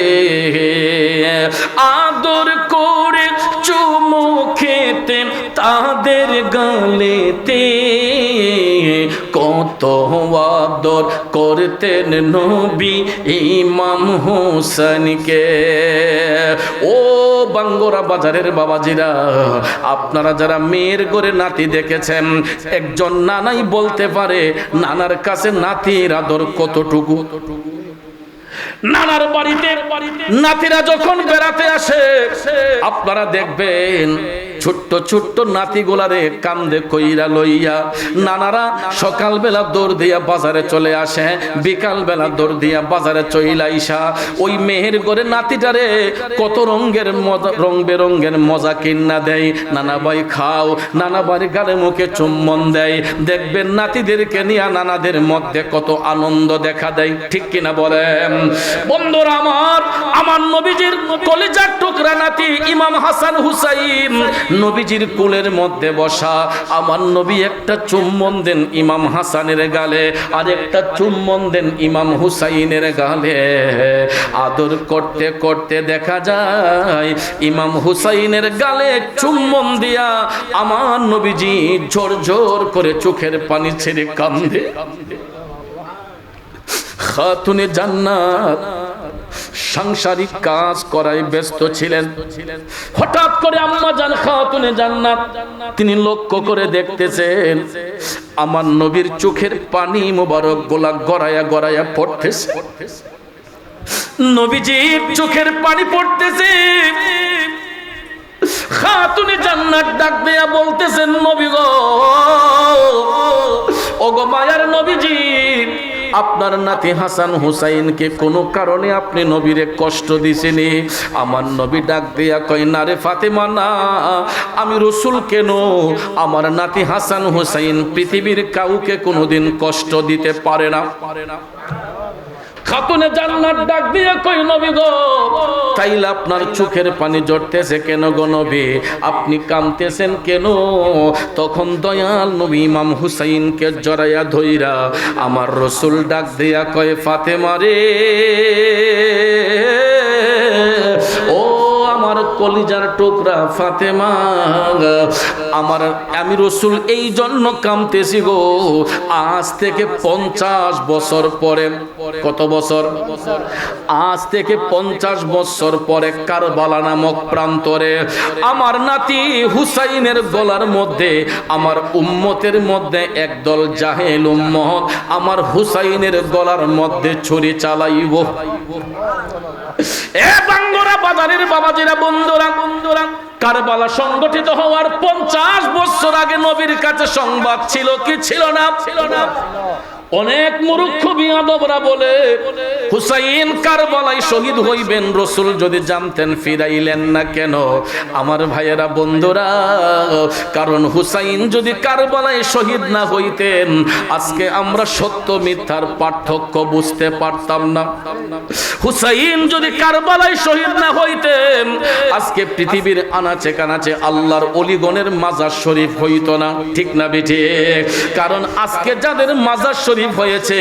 আদর করে চুমু খেতেন তাদের গালেতে, কত আদর করতেন নবী ইমাম হোসেনকে। ও বাঙ্গরা বাজারের বাবাজিরা, আপনারা যারা মেয়ের ঘরে নাতি দেখেছেন, একজন নানাই বলতে পারে নানার কাছে নাতির আদর কতটুকু। নানার বাড়িতে নাতিরা যখন বেড়াতে আসে, আপনারা দেখবেন ছোট্ট ছোট্ট নাতিগুলারে কান্দে কইরা লইয়া নানারা সকালবেলা দৌড় দিয়া বাজারে চলে আসে, বিকালবেলা দৌড় দিয়া বাজারে চইলা আইসা ওই মেহের ঘরে নাতিটারে কত রঙের রং বেরঙ্গের মজা কিন্না দেয়। নানা ভাই খাও, নানা ভাই গালে মুখে চুম্বন দেয়। দেখবেন নাতিদেরকে নিয়ে নানাদের মধ্যে কত আনন্দ দেখা দেয়, ঠিক কিনা বলেন? বন্ধুরা আমার, আমার নবীজির কলিজার টুকরা নাতি ইমাম হাসান হুসাইন নবীজির কোলের মধ্যে বসা। আমার নবী একটা চুম্বন দেন ইমাম হাসানের গালে, আর একটা চুম্বন দেন ইমাম হুসাইনের গালে। আদর করতে করতে দেখা যায় ইমাম হুসাইনের গালে চুম্বন দিয়া আমার নবীজি ঝোর ঝোর করে চোখের পানি ছেড়ে কান্দে। খাতুনে জান্নাত সাংসারিক কাজ করায় ব্যস্ত ছিলেন। হঠাৎ করে আম্মা জান খাতুনে জান্নাত তিনি লক্ষ্য করে দেখতেছেন আমার নবীর চোখের পানি মোবারক গোলা গড়ায়া গড়ায়া পড়তেছে। নবীজির চোখের পানি পড়তেছে। খাতুনে জান্নাত ডাক দিয়া বলতেছেন, নবী গো, ওগো মায়ার নবীজি, আপনার নাতি হাসান হুসাইনকে কোনো কারণে আপনি নবীরে কষ্ট দিছেনি? আমার নবী ডাক দিয়া কয়, না রে ফাতেমা, না, আমি রসুল কেন, আমার নাতি হাসান হুসাইন পৃথিবীর কাউকে কোনোদিন কষ্ট দিতে পারে না। খাতুনে জান্নাত ডাক দিয়ে কই, নবী গো, তাইলে আপনার চোখের পানি ঝরতেছে কেন গো নবী? আপনি কাঁদতেছেন কেন? তখন দয়াল নবী ইমাম হুসাইনকে জড়াইয়া ধইরা আমার রসুল ডাক দিয়া কয়, ফাতেমা রে, ও আমার কলিজার টুকরা ফাতেমা, আমি রসুল এই জন্য কাঁদতেছি গো, আজ থেকে 50 বছর পরে। কত বছর? আজ থেকে 50 বছর পরে কারবালা নামক প্রান্তরে আমার নাতি হুসাইনের গলার মধ্যে, আমার উম্মতের মধ্যে একদল জাহেল উম্মত আমার হুসাইনের গলার মধ্যে ছুরি চালাইব। এ বাঙ্গরা বাজারের বাবাজিরা, বন্ধুরা, কারবালা সংগঠিত হওয়ার 50 বছর আগে নবীর কাছে সংবাদ ছিল কি ছিল না? অনেক মূর্খ বিয়াদবরা বলে হুসাইন কারবালায় শহীদ হইবেন, রাসূল যদি জানতেন ফিরাইলেন না কেন? আমার ভাইয়েরা, বন্ধুরা, কারণ হুসাইন যদি কারবালায় শহীদ না হইতেন আজকে আমরা সত্য মিথ্যার পার্থক্য বুঝতে পারতাম না। হুসাইন যদি কারবালায় শহীদ না হইতেন আজকে পৃথিবীর আনাচে কানাচে আল্লাহর ওলিগণের মাজার শরীফ হইতো না, ঠিক না বেঠিক? কারণ আজকে যাদের মাজার শরীফ হয়েছে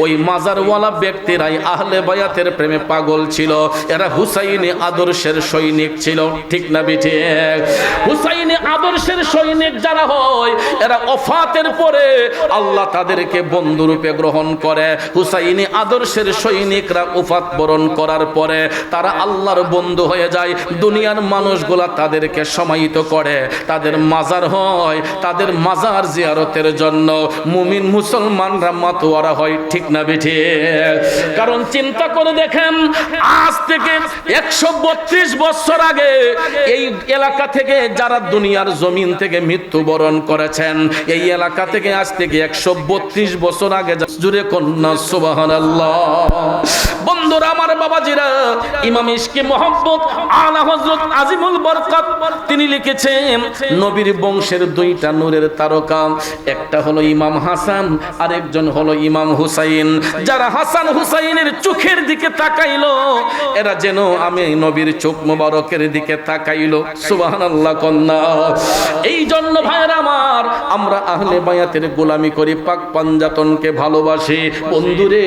ওই মাজারওয়ালা ব্যক্তিরাই আহলে বায়াতের প্রেমে পাগল ছিল, এরা হুসাইনি আদর্শের সৈনিক ছিল, ঠিক না বেঠিক? হুসাইনি আদর্শের সৈনিক যারা হয় এরা ওফাতের পরে আল্লাহ তাদেরকে বন্ধুরূপে গ্রহণ করে। হুসাইনি আদর্শের সৈনিকরা ওফাত বরণ করার পরে তারা আল্লাহর বন্ধু হয়ে যায়। দুনিয়ার মানুষগুলা তাদেরকে সমাহিত করে, তাদের মাজার হয়, তাদের মাজার জিয়ারতের জন্য মুমিন মুসলমানরা মাতোয়ারা হয়, ঠিক না বেঠিক? কারণ চিন্তা করে দেখেন, আজ থেকে 132 বছর আগে এই এলাকা থেকে যারা দুনিয়ার জমিন থেকে মৃত্যুবরণ করেছেন, এই এলাকা থেকে আজ থেকে 132 বছর আগে, জুড়ে কন্যা সুবহানাল্লাহ। বন্ধুরা আমার, বাবাজিরা, ইমাম ইশকে মোহাম্মদ আলা হযরত আজিমুল বরকত তিনি লিখেছেন নবীর বংশের দুইটা নূরের তারকা, একটা হলো ইমাম হাসান আর একজন হলো ইমাম হুসাইন। যারা হাসান হুসাইনের চোখের দিকে তাকাইলো এরা যেন আমি নবীর চোখ মোবারকের দিকে তাকাইলো, সুবহানাল্লাহ কন্যা। এই জন্য ভাইরা আমার, আমরা আহলে বায়াতের গোলামি করি, পাক পাঞ্জাতনকে ভালোবাসি। বন্ধুরে,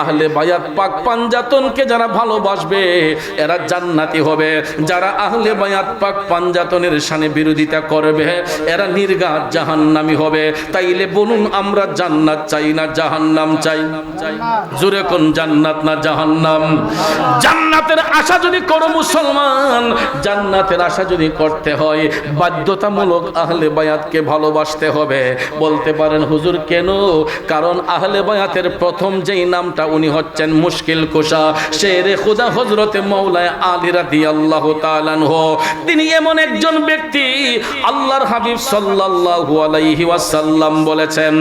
আহলে বায়াত পাক পাঞ্জাতনকে যারা ভালোবাসবে এরা জান্নাতি হবে, যারা আহলে বায়াত পাক পাঞ্জাতনের শানে বিরোধিতা করবে এরা নির্ঘাত জাহান্নামী হবে। তাইলে বলুন, আমরা জান্নাত চাই না জাহান্নাম চাই? জোরে কোন, জান্নাত না জাহান্নাম? জান্নাতের আশা যদি করো মুসলমান, জান্নাতের আশা যদি করতে হয় বাধ্যতামূলক আহলে বায়াতকে ভালোবাসতে হবে। বলতে পারেন হুজুর কেন? কারণ আহলে বায়াতের প্রথম যেই নামটা উনি হচ্ছেন মুশকিল কুশা শেরে খুদা হযরতে মাওলানা আলী রাদিয়াল্লাহু তাআলা আনহু। তিনি এমন একজন ব্যক্তি, আল্লাহর হাবিব সাল্লাল্লাহু আলাইহি ওয়াসাল্লাম বলেছেন,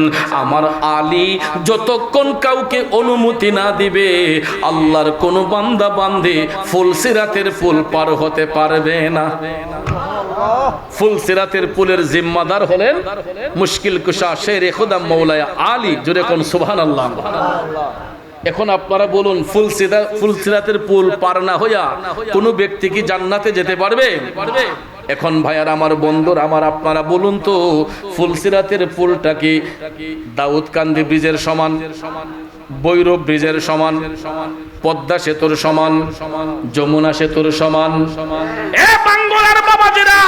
আমার আলী যতক্ষণ কাউকে অনুমতি না দিবে আল্লাহর কোন বান্দা বান্দি ফুলসিরাতের পুল পার হতে পারবে না। ফুলসিরাতের পুলের জিম্মাদার হলেন মুশকিল কুশা শেরে খুদা মাওলানা আলী। জোরে কোন সুবহানাল্লাহ। এখন আপনারা বলুন, ফুলসিরাতের পুল পার না হইয়া কোন ব্যক্তি কি জান্নাতে যেতে পারবে? এখন ভাইয়ার আমার, বন্ধুর আমার, আপনারা বলুন তো, ফুলসিরাতের পুলটা কি দাউদকান্দি ব্রিজের সমান, বৈরব ব্রিজের সমান, পদ্মা সেতুর সমান, যমুনা সেতুর সমান? এ বাঙ্গুরার বাবাজিরা,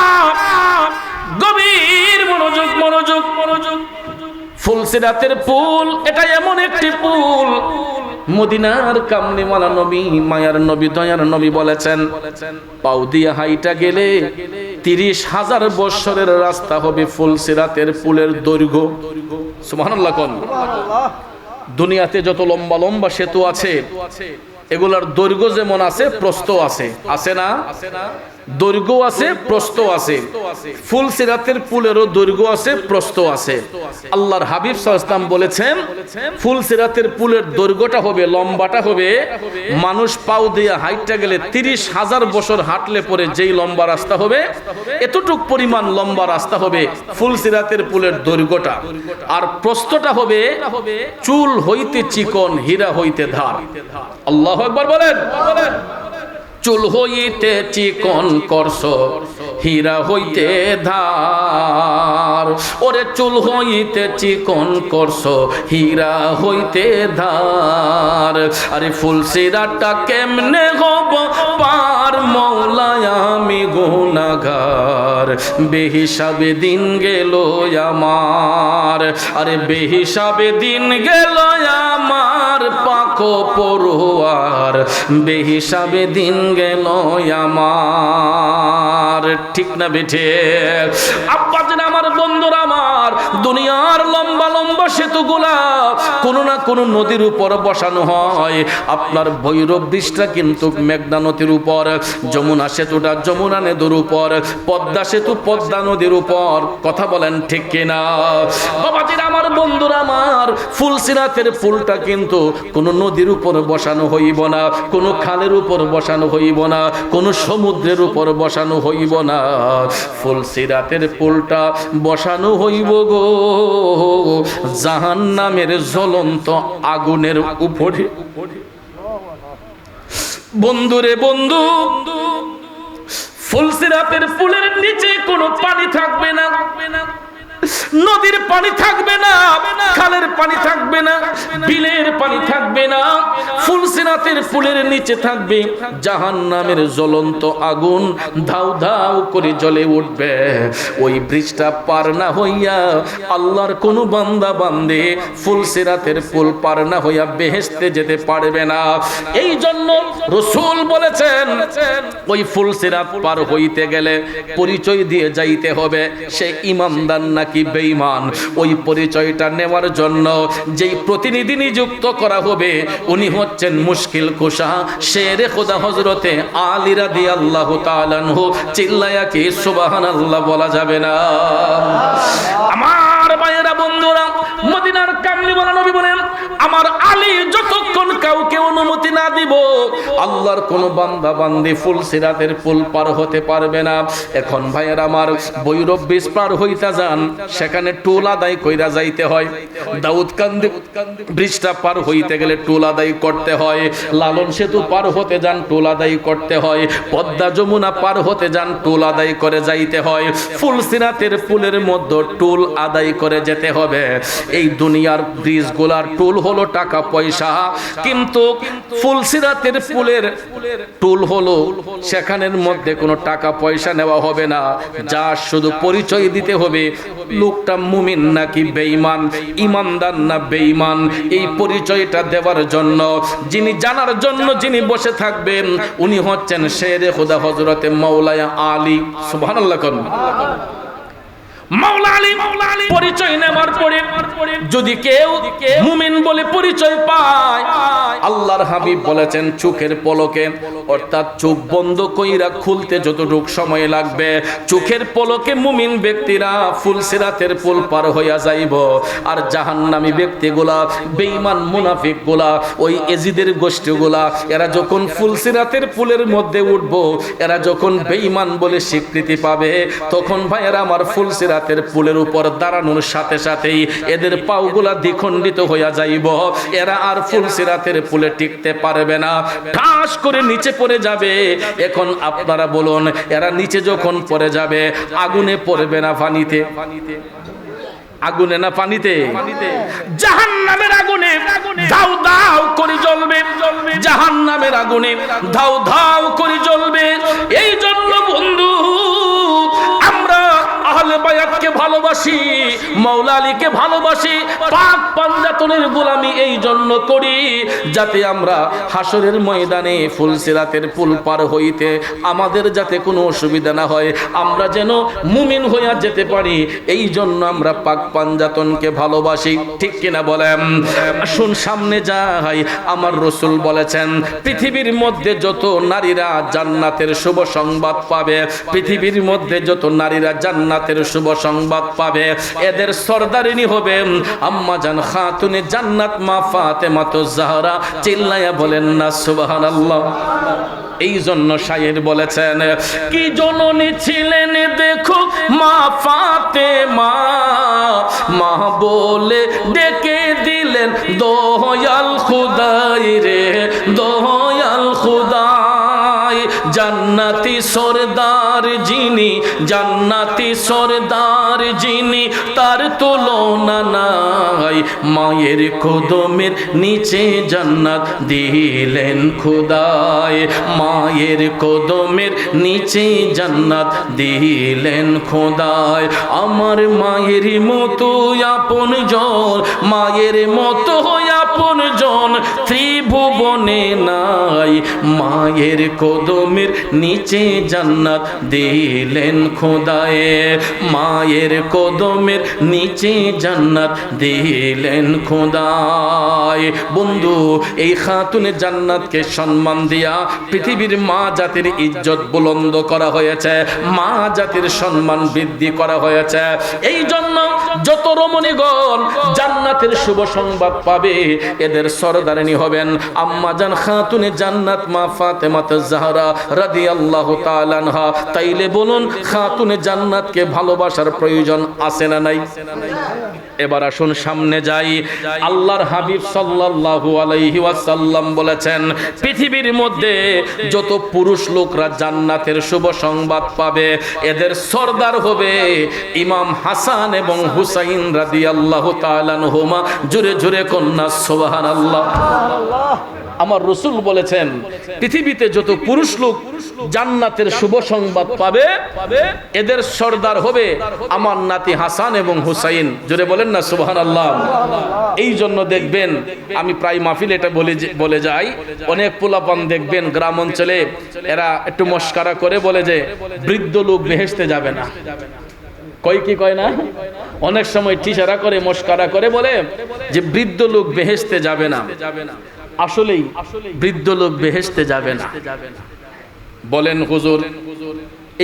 গভীর মনোযোগ, মনোযোগ, মনোযোগ। ফুলসিরাতের পুল এটা এমন একটি পুল, মদিনার কামলিওয়ালা নবী, মায়ার নবী, দয়ার নবী বলেছেন, পাও দিয়া হাইটা গেলে 30,000 বছরের রাস্তা হবে ফুলসিরাতের পুলের দৈর্ঘ্য। সুবহানাল্লাহ কোন। দুনিয়াতে যত লম্বা লম্বা সেতু আছে এগুলার দৈর্ঘ্য যেমন আছে প্রস্থ আছে, আছে না? দৈর্ঘ্য আছে, প্রস্থ আছে। ফুলসিরাতের পুলেরও দৈর্ঘ্য আছে, প্রস্থ আছে। আল্লাহর হাবিব সাল্লাল্লাহু আলাইহি ওয়াসাল্লাম বলেছেন, ফুলসিরাতের পুলের দৈর্ঘ্যটা হবে, লম্বাটা হবে, মানুষ পাও দিয়ে হাইটটা গেলে 30,000 বছর হাঁটলে পরে যেই লম্বা রাস্তা হবে এতটুক পরিমাণ লম্বা রাস্তা হবে ফুলসিরাতের পুলের দৈর্ঘ্যটা। আর প্রস্থটা হবে চুল হইতে চিকন, হীরা হইতে ধার। আল্লাহু আকবার বলেন। চুল হইতে চিকন করছো, হীরা হইতে ধার। ওরে চুল হইতে চিকন করছো, হীরা হইতে ধার। আরে ফুলসিরাতটা কেমনে হব পার, মওলায় আমি গুনাহগার, বেহিসাবে দিন গেল আমার। আরে বেহিসাবে দিন গেল আমার, পাখো পড়ুয়ার, বেহিসাবে দিন গেল আমার। বলে ঠিক না বেঠে? আব্বাজান আমার, বন্ধুরা আমার, দুনিয়ার লম্বা লম্বা সেতুগুলা কোনো না কোনো নদীর উপর বসানো হয়। আপনার ভৈরব ব্রিজটা কিন্তু মেঘনা নদীর উপর, যমুনা সেতুটা যমুনা নদীর উপর, পদ্মা সেতু পদ্মা নদীর উপর। কথা বলেন ঠিক কিনা? বাবাজির আমার, বন্ধুরা আমার, ফুলসিরাতের ফুলটা কিন্তু কোনো নদীর উপর বসানো হইব না, কোনো খালের উপর বসানো হইব না, কোনো সমুদ্রের উপর বসানো হইব না। ফুলসিরাতের ফুলটা বসানো হইব গো জাহান্নামের জ্বলন্ত আগুনের উপরে। বন্ধুরে বন্ধু, ফুলসিরাতের ফুলের নিচে কোনো পানি থাকবে না, নদীর পানি থাকবে না, খালের পানি থাকবে না, বিলের পানি থাকবে না। ফুলসিরাতের ফুলের নিচে থাকবে জাহান্নামের জ্বলন্ত আগুন, ধাউ ধাউ করে জ্বলে উঠবে। ওই ব্রিজটা পার না হইয়া আল্লাহর কোন বান্দা বান্দে ফুলসিরাতের ফুল পার না হইয়া বেহেশতে যেতে পারবে না। এই জন্য রাসূল বলেছেন, ওই ফুলসিরাত পার হইতে গেলে পরিচয় দিয়ে যাইতে হবে সে ইমানদার নাকি বেঈমান। ওই পরিচয়টা নেওয়ার জন্য যেই প্রতিনিধি নিযুক্ত করা হবে উনি হচ্ছেন মুশকিল কুশা শেরে খোদা হযরতে আলী রাদিয়াল্লাহু তাআলা আনহু। চিল্লায়া কি সুবহানাল্লাহ বলা যাবে না? আমার ভাইয়েরা, বন্ধুরা, মদিনার কামলিওয়ালা নবী বলেন, আমার আলী যতক্ষণ কাউকে অনুমতি না দিব আল্লাহর কোন বান্দা বান্দি ফুলসিরাতের পুল পার হতে পারবে না। এখন ভাইয়েরা আমার, ভৈরব ব্রিজ পার হইতা যান, সেখানে টোল আদায় কইরা যাইতে হয়। দাউদকান্দি ব্রিজটা পার হইতে গেলে টোল আদায় করতে হয়। লালন সেতু পার হতে যান, টোল আদায় করতে হয়। পদ্মা যমুনা পার হতে যান, টোল আদায় করে যাইতে হয়। ফুলসিরাতের পুলের মধ্যে টোল আদায় করে যেতে হবে। এই দুনিয়ার ব্রিজগুলার টোল হলো টাকা পয়সা, কিন্তু ফুলসিরাতের পুলের টোল হলো সেখানের মধ্যে কোনো টাকা পয়সা নেওয়া হবে না। যা শুধু পরিচয় দিতে হবে লোকটা মুমিন নাকি বেঈমান, ইমানদার না বেঈমান। এই পরিচয়টা দেওয়ার জন্য যিনি জানার জন্য যিনি বসে থাকবেন উনি হচ্ছেন শেরে খোদা হযরতে মাওলানা আলী। সুবহানাল্লাহ। মাওলা আলী পরিচয় নেওয়ার পরে যদি কেউ মুমিন বলে পরিচয় পায়, আল্লাহর হাবিব বলেছেন চোখের পলকে, অর্থাৎ চোখ বন্ধ কইরা খুলতে যতটুকু সময় লাগবে, চোখের পলকে মুমিন ব্যক্তিরা ফুলসিরাতের পুল পার হইয়া যাইব। আর জাহান্নামী ব্যক্তিগুলা, বেঈমান মুনাফিকগুলা, ওই এজিদের গোষ্ঠীগুলা, এরা যখন ফুলসিরাতের পুলের মধ্যে উঠবো, এরা যখন বেঈমান বলে স্বীকৃতি পাবে, তখন ভাইয়েরা আমার ফুলসিরাতের পুলের উপর দাঁড়ানোর সাথে সাথেই এদের পাওগুলা দ্বিখণ্ডিত হইয়া যাইব। এরা আর ফুলসিরাতের পুলে টিকতে পারবে না, ঠাস করে নিচে পড়ে যাবে। এখন আপনারা বলুন, এরা নিচে যখন পড়ে যাবে আগুনে পড়বে না পানিতে? আগুনে না পানিতে? জাহান্নামের আগুনে ধাউ ধাউ করে জ্বলবে, জাহান্নামের আগুনে ধাউ ধাউ করে জ্বলবে। এই জন্য বন্ধু, আমরা আহলে বায়াতকে ভালোবাসি, মাওলা আলীকে ভালোবাসি, পাক পাঞ্জাতনের গোলামি এই জন্য করি যাতে আমরা হাসরের ময়দানে ফুলসিরাতের পুল পার হইতে আমাদের যাতে কোনো অসুবিধা না হয়, আমরা যেন মুমিন হইয়া যেতে পারি। এই জন্য আমরা পাক পাঞ্জাতনকে ভালোবাসি। ঠিক কিনা বলেন? আসুন সামনে যাই। আমার রাসূল বলেছেন, পৃথিবীর মধ্যে যত নারীরা জান্নাতের শুভ সংবাদ পাবে, পৃথিবীর মধ্যে যত নারীরা জান্নাতের শুভ সংবাদ পাবে, এদের সরদারিনী হবে আম্মা জান খাতুনে জান্নাত মা ফাতেমাতুজ জাহরা। চিল্লায়া বলেন না সুবহানাল্লাহ। এই জন্য শায়ের বলেছেন, কি জননী ছিলেন দেখো মা ফাতেমা, মা বলে ডেকে দিলেন দয়াল খুদাই রে, দয়াল খুদাই। জান্নাতি সরদার যিনি, জান্নাতি সরদার যিনি, তার তুলনা নাই। মায়ের কদমের নিচে জান্নাত দিলেন খুদাই, মায়ের কদমের নিচে জান্নাত দিলেন খোদাই। আমার মায়ের মতো আপন জন, মায়ের মতো আপনজন ত্রিভুবনে নাই, মায়ের কদমের নিচে জান্নাত দিলেন খোদায়ে, মায়ের কদমের নিচে জান্নাত দিলেন খোদায়। বন্ধু, এই খাতুনে জান্নাতকে সম্মান দিয়া পৃথিবীর মা জাতির ইজ্জত বুলন্দ করা হয়েছে, মা জাতির সম্মান বৃদ্ধি করা হয়েছে। এই জন্য যত রমণীগণ জান্নাতের শুভ সংবাদ পাবে এদের সরদারিনী হবেন আম্মা জান খাতুনে জান্নাত মা ফাতেমাতুজ জাহরা রাদিয়াল্লাহু তাআলা আনহা। তাইলে বলুন, খাতুনে জান্নাতকে ভালোবাসার প্রয়োজন আছে না নাই? এবার আসুন সামনে যাই। আল্লাহর হাবিব সাল্লাল্লাহু আলাইহি ওয়াসাল্লাম বলেছেন, পৃথিবীর মধ্যে যত পুরুষ লোকরা জান্নাতের শুভ সংবাদ পাবে এদের সরদার হবে ইমাম হাসান এবং হুসাইন রাদিয়াল্লাহু তাআলা আনহুমা। জোরে জোরে কন্যা সুবহানাল্লাহ। আমার রাসূল বলেছেন, পৃথিবীতে যত পুরুষ লোক জান্নাতের শুভ সংবাদ পাবে এদের সরদার হবে আমার নাতি হাসান এবং হুসাইন। জোরে বলেন না সুবহানাল্লাহ। এই জন্য দেখবেন, আমি প্রায় মাহফিল এটা বলে যাই, অনেক পোলাপান দেখবেন গ্রাম অঞ্চলে এরা একটু মস্কারা করে বলে যে বৃদ্ধ লোক বেহেশতে যাবে না। কয় কি কয় না? অনেক সময় টিচারা করে মস্কারা করে বলে যে বৃদ্ধ লোক বেহেশতে যাবে না। আসলেই বৃদ্ধ লোক বেহেশতে যাবে না। বলেন হুজুর,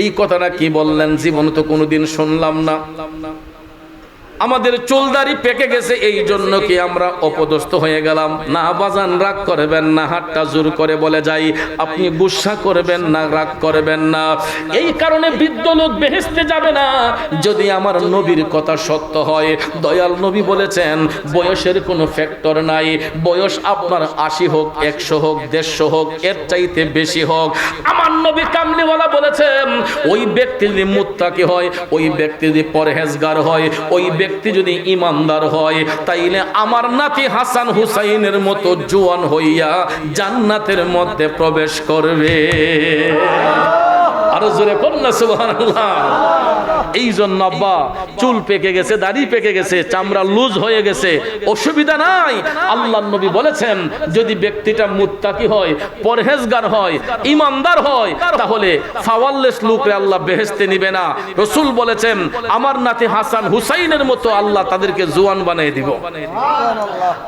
এই কথাটা কি বললেন? জীবনে তো কোনোদিন শুনলাম না। আমাদের চুলদারি পেকে গেছে এই জন্য কি আমরা অপদস্থ হয়ে গেলাম? না বাজান, রাগ করবেন না, হাতটা জোর করে বলে যাই, আপনি গুসা করবেন না, রাগ করবেন না। এই কারণে বৃদ্ধ লোক বেহেশতে যাবে না যদি আমার নবীর কথা সত্য হয়। দয়াল নবী বলেছেন বয়সের কোনো ফ্যাক্টর নাই, বয়স আপনার 80 হোক, 100 হোক, 150 হোক, এর চাইতে বেশি হোক। আমার নবী কামলিওয়ালা বলেছেন ওই ব্যক্তি যদি মুত্তাকি হয়, ওই ব্যক্তি যদি পরহেজগার হয়, ওই ব্যক্তি যদি ইমানদার হয়, তাইলে আমার নাতি হাসান হুসাইনের মতো জওয়ান হইয়া জান্নাতের মধ্যে প্রবেশ করবে। আরো জোরে কন্যা সুবহানাল্লাহ। এই জন্য আব্বা, চুল পেকে গেছে, দাড়ি পেকে গেছে, চামড়া লুজ হয়ে গেছে, অসুবিধা নাই। আল্লাহর নবী বলেছেন যদি ব্যক্তিটা মুত্তাকি হয়, পরহেজগার হয়, ইমানদার হয়, তাহলে ফাওয়াল্লেস লোকরে আল্লাহ বেহেশতে নিবে না। রাসূল বলেছেন আমার নাতি হাসান হুসাইনের মতো আল্লাহ তাদেরকে জওয়ান বানিয়ে দিব।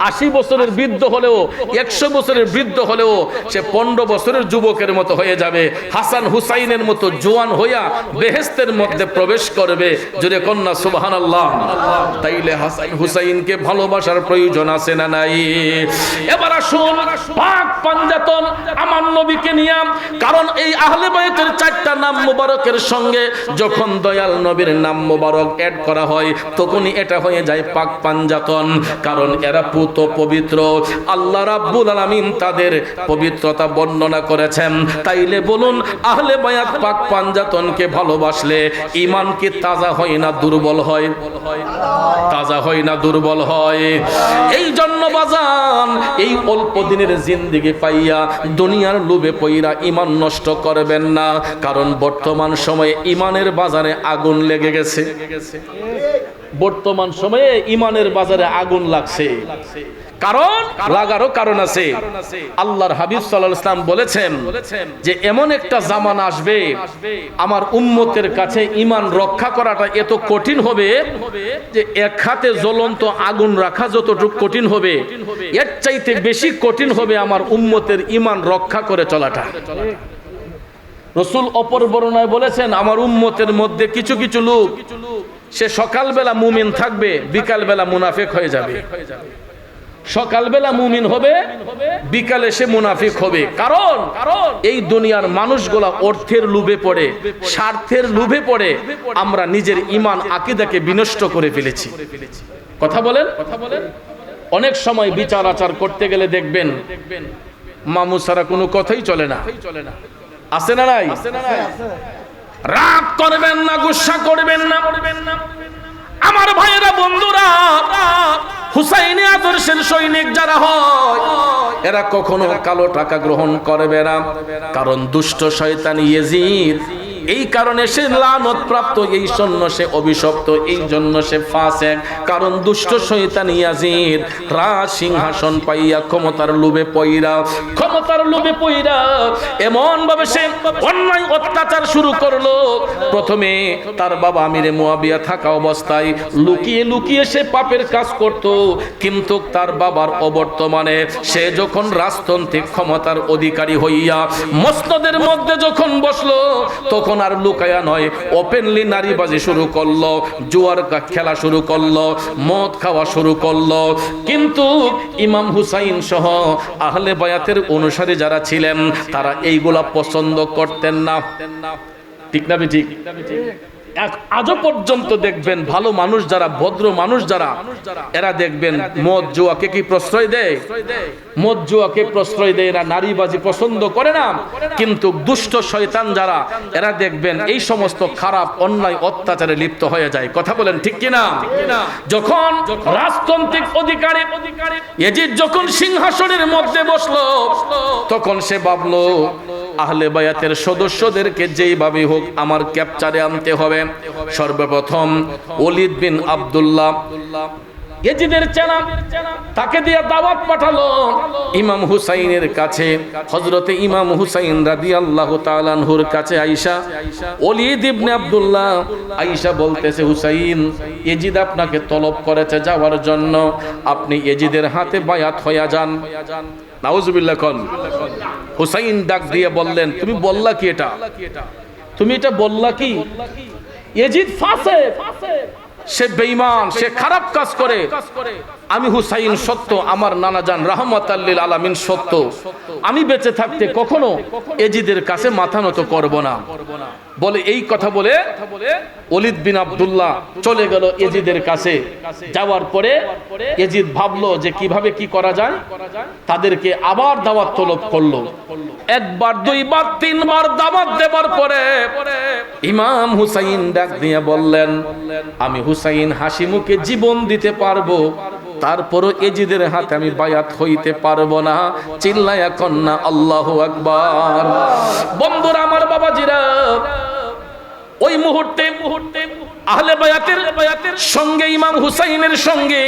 80 বছরের বৃদ্ধ হলেও, 100 বছরের বৃদ্ধ হলেও সে 15 বছরের যুবকের মতো হয়ে যাবে। হাসান হুসাইনের মতো জওয়ান হইয়া বেহেশতের মধ্যে প্রবেশ করবে। জোরে কন্যা সুবহানাল্লাহ। তাইলে হাসান হুসাইনকে ভালোবাসার প্রয়োজন আছে না নাই? এবার আসুন পাক পাঞ্জাতন আমার নবীকে নিয়ে, কারণ এই আহলে বাইতের 4টা নাম মুবারকের সঙ্গে যখন দয়াল নবীর নাম মুবারক এড করা হয় তখনই এটা হয়ে যায় পাক পাঞ্জাতন। কারণ এরা পুত পবিত্র, আল্লাহ রাব্বুল আলামিন তাদের পবিত্রতা বর্ণনা করেছেন। তাইলে বলুন, আহলে বায়াত পাক পাঞ্জাতনকে ভালোবাসলে ঈমান কি তাজা হয় না দুর্বল হয়? তাজা হয় না দুর্বল হয়? এই জন্য বাজান, এই অল্প দিনের জিন্দেগি পাইয়া দুনিয়ার লোভে পইরা ঈমান নষ্ট করবেন না। কারণ বর্তমান সময়ে ঈমানের বাজারে আগুন লেগে গেছে। বর্তমান সময়ে ঈমানের বাজারে আগুন লাগছে। কারণ লাগারও কারণ আছে। আল্লাহর হাবিব সাল্লাল্লাহু আলাইহি ওয়াসাল্লাম বলেছেন যে এমন একটা জামানা আসবে আমার উম্মতের কাছে ঈমান রক্ষা করাটা এত কঠিন হবে যে এক হাতে জ্বলন্ত আগুন রাখা যতটুকু কঠিন হবে, এর চাইতে বেশি কঠিন হবে আমার উম্মতের ঈমান রক্ষা করে চলাটা। রাসূল অপর বর্ণনায় বলেছেন আমার উম্মতের মধ্যে কিছু কিছু লোক সে সকালবেলা মুমিন থাকবে, বিকালবেলা মুনাফিক হয়ে যাবে। সকালবেলা মুমিন হবে, বিকালে সে মুনাফিক হবে। কারণ এই দুনিয়ার মানুষগুলা অর্থের লোভে পড়ে, স্বার্থের লোভে পড়ে আমরা নিজের ঈমান আকীদাকে বিনষ্ট করে ফেলেছি। কথা বলেন। অনেক সময় বিচার আচার করতে গেলে দেখবেন মামু ছাড়া কোনো কথাই চলে না। আছে না নাই? রাগ করবেন না, গুসা করবেন না। আমার ভাইয়েরা, বন্ধুরা, হুসাইনি আদর্শের সৈনিক যারা হয় এরা কখনো কালো টাকা গ্রহণ করবে না। কারণ দুষ্ট শয়তান ইয়াজিদ এই কারণে সে লানত প্রাপ্ত, এই জন্য সে অভিশপ্ত, এই জন্য সে ফাসিক। কারণ দুষ্ট শয়তান ইয়াজিদ রাজ সিংহাসন পাইয়া ক্ষমতার লোভে পইরা এমন ভাবে সে অন্যায় অত্যাচার শুরু করলো। প্রথমে তার বাবা আমিরে মুয়াবিয়া থাকা অবস্থায় লুকিয়ে লুকিয়ে সে পাপের কাজ করত, কিন্তু তার বাবার অবর্তমানে সে যখন রাজতান্ত্রিক ক্ষমতার অধিকারী হইয়া মসনদের মধ্যে যখন বসলো, তখন আর লুকায়া নয়, ওপেনলি নারীবাজি শুরু করলো, জুয়ার খেলা শুরু করলো, মদ খাওয়া শুরু করলো। কিন্তু ইমাম হুসাইন সহ আহলে বায়াতের অনুসারী যারা ছিলেন তারা এইগুলা পছন্দ করতেন না। ঠিক না ঠিক? আজও পর্যন্ত দেখবেন ভালো মানুষ যারা, ভদ্র মানুষ যারা, এরা দেখবেন মদ জুয়াকে কি প্রশ্রয় দেয়? মদ জুয়াকে প্রশ্রয় দেয়, এরা নারীবাজি পছন্দ করে না। কিন্তু দুষ্ট শয়তান যারা, এরা দেখবেন এই সমস্ত খারাপ অন্যায় অত্যাচারে লিপ্ত হয়ে যায়। কথা বলেন ঠিক কিনা? যখন রাজতান্ত্রিক অধিকারী ইয়াজিদ যখন সিংহাসনের মধ্যে বসলো, তখন সে ভাবলো আহলে বায়াতের সদস্যদেরকে যেইভাবে হোক আমার ক্যাপচারে আনতে হবে। সর্বপ্রথম ওলীদ বিন আব্দুল্লাহ ইয়াজিদের চেলা, তাকে দিয়ে দাওয়াত পাঠালো ইমাম হুসাইনের কাছে। হযরতে ইমাম হুসাইন রাদিয়াল্লাহু তাআলা আনহুর কাছে আয়েশা, ওলীদ ইবনে আব্দুল্লাহ আয়েশা বলতেছে, হুসাইন ইয়াজিদ আপনাকে তলব করেছে যাওয়ার জন্য, আপনি ইয়াজিদের হাতে বায়াত হয়ে যান। নাউজুবিল্লাহ কোন। হুসাইন ডাক দিয়ে বললেন, তুমি বললা কি এটা? তুমি এটা বললা কি? ইয়াজিদ ফাসিক, সে বেঈমান, সে খারাপ কাজ করে। আমি হুসাইন সত্য, আমার নানা জান রাহমাতাল লিল আলামিন সত্য। আমি বেঁচে থাকতে কখনো ইয়াজিদের কাছে মাথা নত করব না। বলে এই কথা বলে ওলীদ বিন আব্দুল্লাহ চলে গেল ইয়াজিদের কাছে। যাওয়ার পরে ইয়াজিদ ভাবলো যে কিভাবে কি করা যায়, তাদেরকে আবার দাওয়াত তলব করলো। একবার, দুইবার, তিনবার দাওয়াত দেবার পরে ইমাম হুসাইন ডাক দিয়ে বললেন, আমি হুসাইন হাসি মুখে জীবন দিতে পারবো, তারপরও ইয়াজিদের হাতে আমি বায়াত হইতে পারবো না। চিল্লায়া কন্যা আল্লাহু আকবার। বন্ধুরা আমার, বাবাজিরা, ওই মুহূর্তে আহলে বায়াতের সঙ্গে ইমাম হুসাইনের সঙ্গে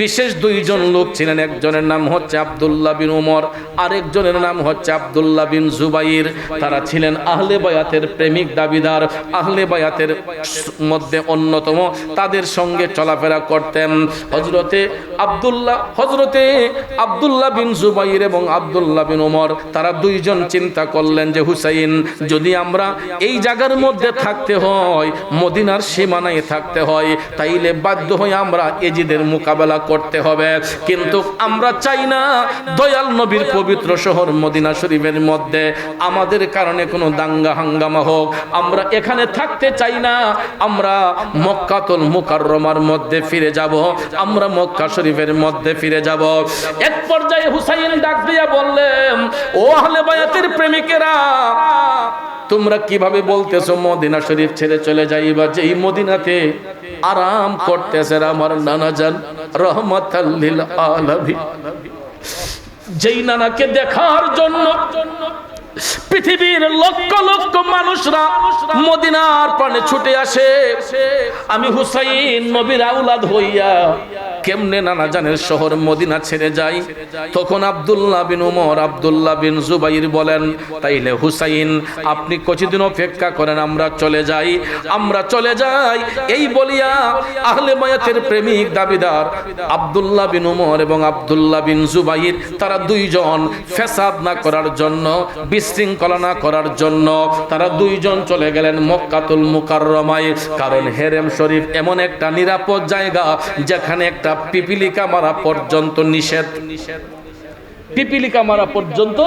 বিশেষ দুইজন লোক ছিলেন। একজনের নাম হচ্ছে আব্দুল্লাহ বিন উমর, আরেকজনের নাম হচ্ছে আব্দুল্লাহ বিন জুবাইর। তারা ছিলেন আহলে বায়াতের প্রেমিক দাবিদার, আহলে বায়াতের মধ্যে অন্যতম। তাদের সঙ্গে চলাফেরা করতেন হযরতে আব্দুল্লাহ বিন জুবাইর এবং আব্দুল্লাহ বিন উমর। তারা দুইজন চিন্তা করলেন যে হুসাইন, যদি আমরা এই জায়গার মধ্যে থাকতে হয়, মদিনার সীমানায় থাকতে হয়, তাইলে বাধ্য হয়ে আমরা ইয়াজিদের মোকাবেলা করতে হবে। কিন্তু আমরা চাই না দয়াল নবীর পবিত্র শহর মদিনা শরীফের মধ্যে আমাদের কারণে কোনো দাঙ্গা হাঙ্গামা হোক। আমরা এখানে থাকতে চাই না, আমরা মক্কাতুল মুকাররমার মধ্যে ফিরে যাব, আমরা মক্কা শরীফের মধ্যে ফিরে যাব। এক পর্যায়ে হুসাইন ডাক দিয়া বললেন, ও আহলে বায়াতের প্রেমিকেরা, তোমরা কিভাবে বলতেছো মদিনা শরীফ ছেড়ে চলে যাইবা, যেই মদিনাতে আরাম করতেছে আমার নানা জান রাহমাতাল লিল আলামিন, যেই নানাকে দেখার জন্য পৃথিবীর লক্ষ লক্ষ মানুষরা মদিনার প্রাণে ছুটে আসে। আমি হুসাইন নবীর আওলাদ হইয়া কেমনে নানা জানের শহর মদিনা ছেড়ে যাই? তখন আব্দুল্লাহ বিন উমর, আব্দুল্লাহ বিন জুবাইর বলেন, তাইলে হুসাইন আপনি কিছুদিন অপেক্ষা করেন, আমরা চলে যাই। এই বলিয়া আহলে বায়াতের প্রেমিক দাবিদার আব্দুল্লাহ বিন উমর এবং আব্দুল্লাহ বিন জুবাইর, তারা দুইজন ফেসাদ না করার জন্য, বিশৃঙ্খলা না করার জন্য তারা দুইজন চলে গেলেন মক্কাতুল মুকাররমায়। কারণ হেরেম শরীফ এমন একটা নিরাপদ জায়গা যেখানে একটা পিপিলিকা মারা পর্যন্ত নিষেধ। পিপিলিকা মারা পর্যন্ত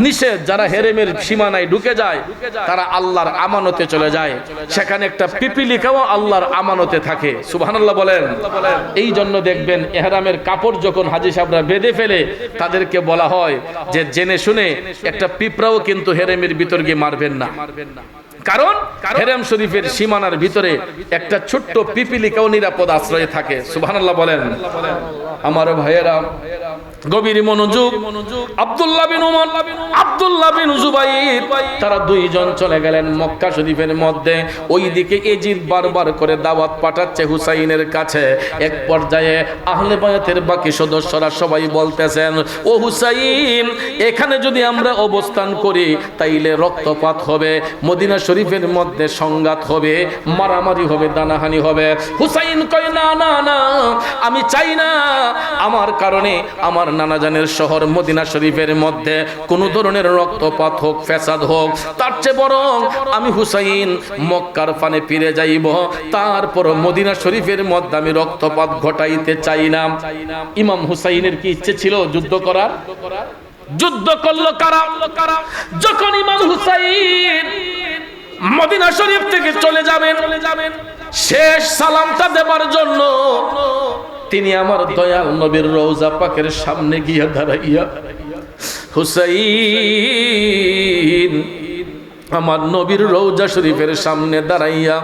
নিষেধ। যারা হেরেমের সীমানায় ঢুকে যায় তারা আল্লাহর আমানতে চলে যায়। সেখানে একটা পিপিলিকাও আল্লাহর আমানতে থাকে। সুবহানাল্লাহ বলেন। এই জন্য দেখবেন ইহরামের কাপড় যখন হাজী সাহেবরা বেঁধে ফেলে, তাদেরকে বলা হয় যে জেনে শুনে একটা পিঁপড়াও কিন্তু হেরেমের ভিতর গিয়ে মারবেন না। কারণ হেরেম শরীফের সীমানার ভিতরে একটা ছোট্ট পিপিলিকাও নিরাপদ আশ্রয়ে থাকে। সুবহানাল্লাহ বলেন। আমার ভাইয়েরা, গভীর মনোযোগ। আব্দুল্লাহ বিন উমর, আব্দুল্লাহ বিন জুবাইর, তারা দুইজন চলে গেলেন মক্কা শরীফের মধ্যে। ওইদিকে এজিদ বারবার করে দাওয়াত পাঠাচ্ছে হুসাইনের কাছে। এক পর্যায়ে আহলে বায়াতের বাকি সদস্যরা সবাই বলতেছেন, ও হুসাইন, এখানে যদি আমরা অবস্থান করি তাইলে রক্তপাত হবে, মদিনা শরীফের মধ্যে সংঘাত হবে, মারামারি হবে, দানাহানি হবে। হুসাইন কয়, না না না, আমি চাই না আমার কারণে আমার নানাজানের শহর মদিনা শরীফের মধ্যে কোন ধরনের রক্তপাত হোক, ফ্যাসাদ হোক। তার চেয়ে বরং আমি হুসাইন মক্কার পানে ফিরে যাইব, তারপর মদিনা শরীফের মধ্যে আমি রক্তপাত ঘটাইতে চাই না। ইমাম হুসাইনের কি ইচ্ছে ছিল যুদ্ধ করার? যুদ্ধ করলো কারা? যখন ইমাম হুসাইন মদিনা শরীফ থেকে চলে যাবেন, শেষ সালামটা দেবার জন্য তিনি আমার দয়াল নবীর রওজা পাকের সামনে গিয়ে দাঁড়াইয়া, হুসাইন, আমার নবীর রওজা শরীফের সামনে দাঁড়াইয়া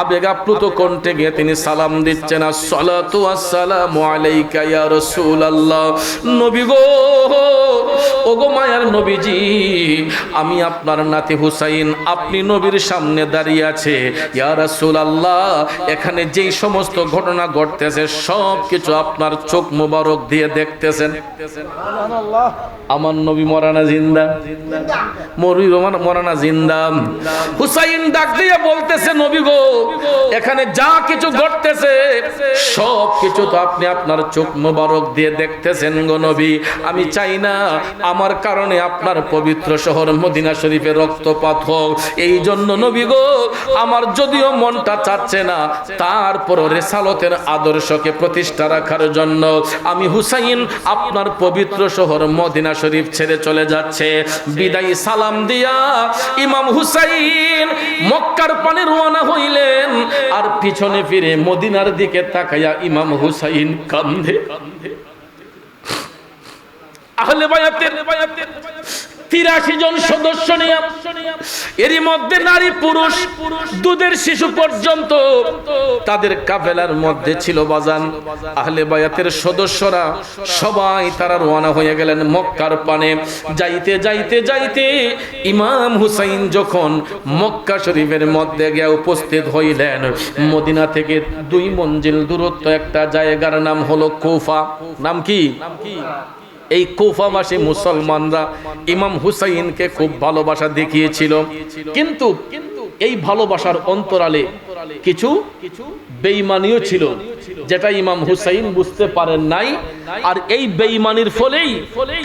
আবেগ আপ্লুত কণ্ঠে গিয়ে তিনি সালাম দিচ্ছেন, আসসালাতু ওয়াসসালামু আলাইকা ইয়া রাসূলুল্লাহ। নবী গো, ওগো মায়ার নবীজি, আমি আপনার নাতি হুসাইন, আপনি নবীর সামনে দাঁড়িয়ে আছে। ইয়া রাসূলুল্লাহ, এখানে যেই সমস্ত ঘটনা ঘটতেছে সব কিছু আপনার চোখ মোবারক দিয়ে দেখতেছেন। সুবহানাল্লাহ। আমার নবী মরানা জিন্দা, মরানা জিন্দা। হুসাইন ডাক দিয়ে বলতেছে, নবী গো, এখানে যা কিছু ঘটতেছে সব কিছু তো আপনি আপনার চোখ মোবারক দিয়ে দেখতেছেন গো নবী। আমি চাই না আমার কারণে আপনার পবিত্র শহর মদিনা শরীফে রক্তপাত হোক। এই জন্য নবী গো, আমার যদিও মনটা চাচ্ছে না, তারপর রিসালতের আদর্শকে প্রতিষ্ঠা রাখার জন্য আমি হুসাইন আপনার পবিত্র শহর মদিনা শরীফ ছেড়ে চলে যাচ্ছে। বিদায়ী সালাম দিয়া ইমাম হুসাইন মক্কার পানে রওনা হইলেন, আর পিছনে ফিরে মদিনার দিকে তাকায়া ইমাম হুসাইন কান্দে। আহলে বায়াতের 83 জন সদস্য নিয়ে, এরই মধ্যে নারী পুরুষ দুধের শিশু পর্যন্ত তাদের কাফেলার মধ্যে ছিল বাজান। আহলে বায়াতের সদস্যরা সবাই তারা রওনা হয়ে গেলেন মক্কার পানে। যাইতে যাইতে যাইতে ইমাম হুসাইন যখন মক্কা শরীফের মধ্যে গিয়ে উপস্থিত হইলেন, মদিনা থেকে 2 মঞ্জিল দূরত্ব একটা জায়গার নাম হলো কুফা। নাম কি? এই কুফাবাসী মুসলমানরা ইমাম হুসাইনকে খুব ভালোবাসা দেখিয়েছিল, কিন্তু এই ভালোবাসার অন্তরালে কিছু বেঈমানিও ছিল, যেটা ইমাম হুসাইন বুঝতে পারেন নাই। আর এই বেঈমানির ফলেই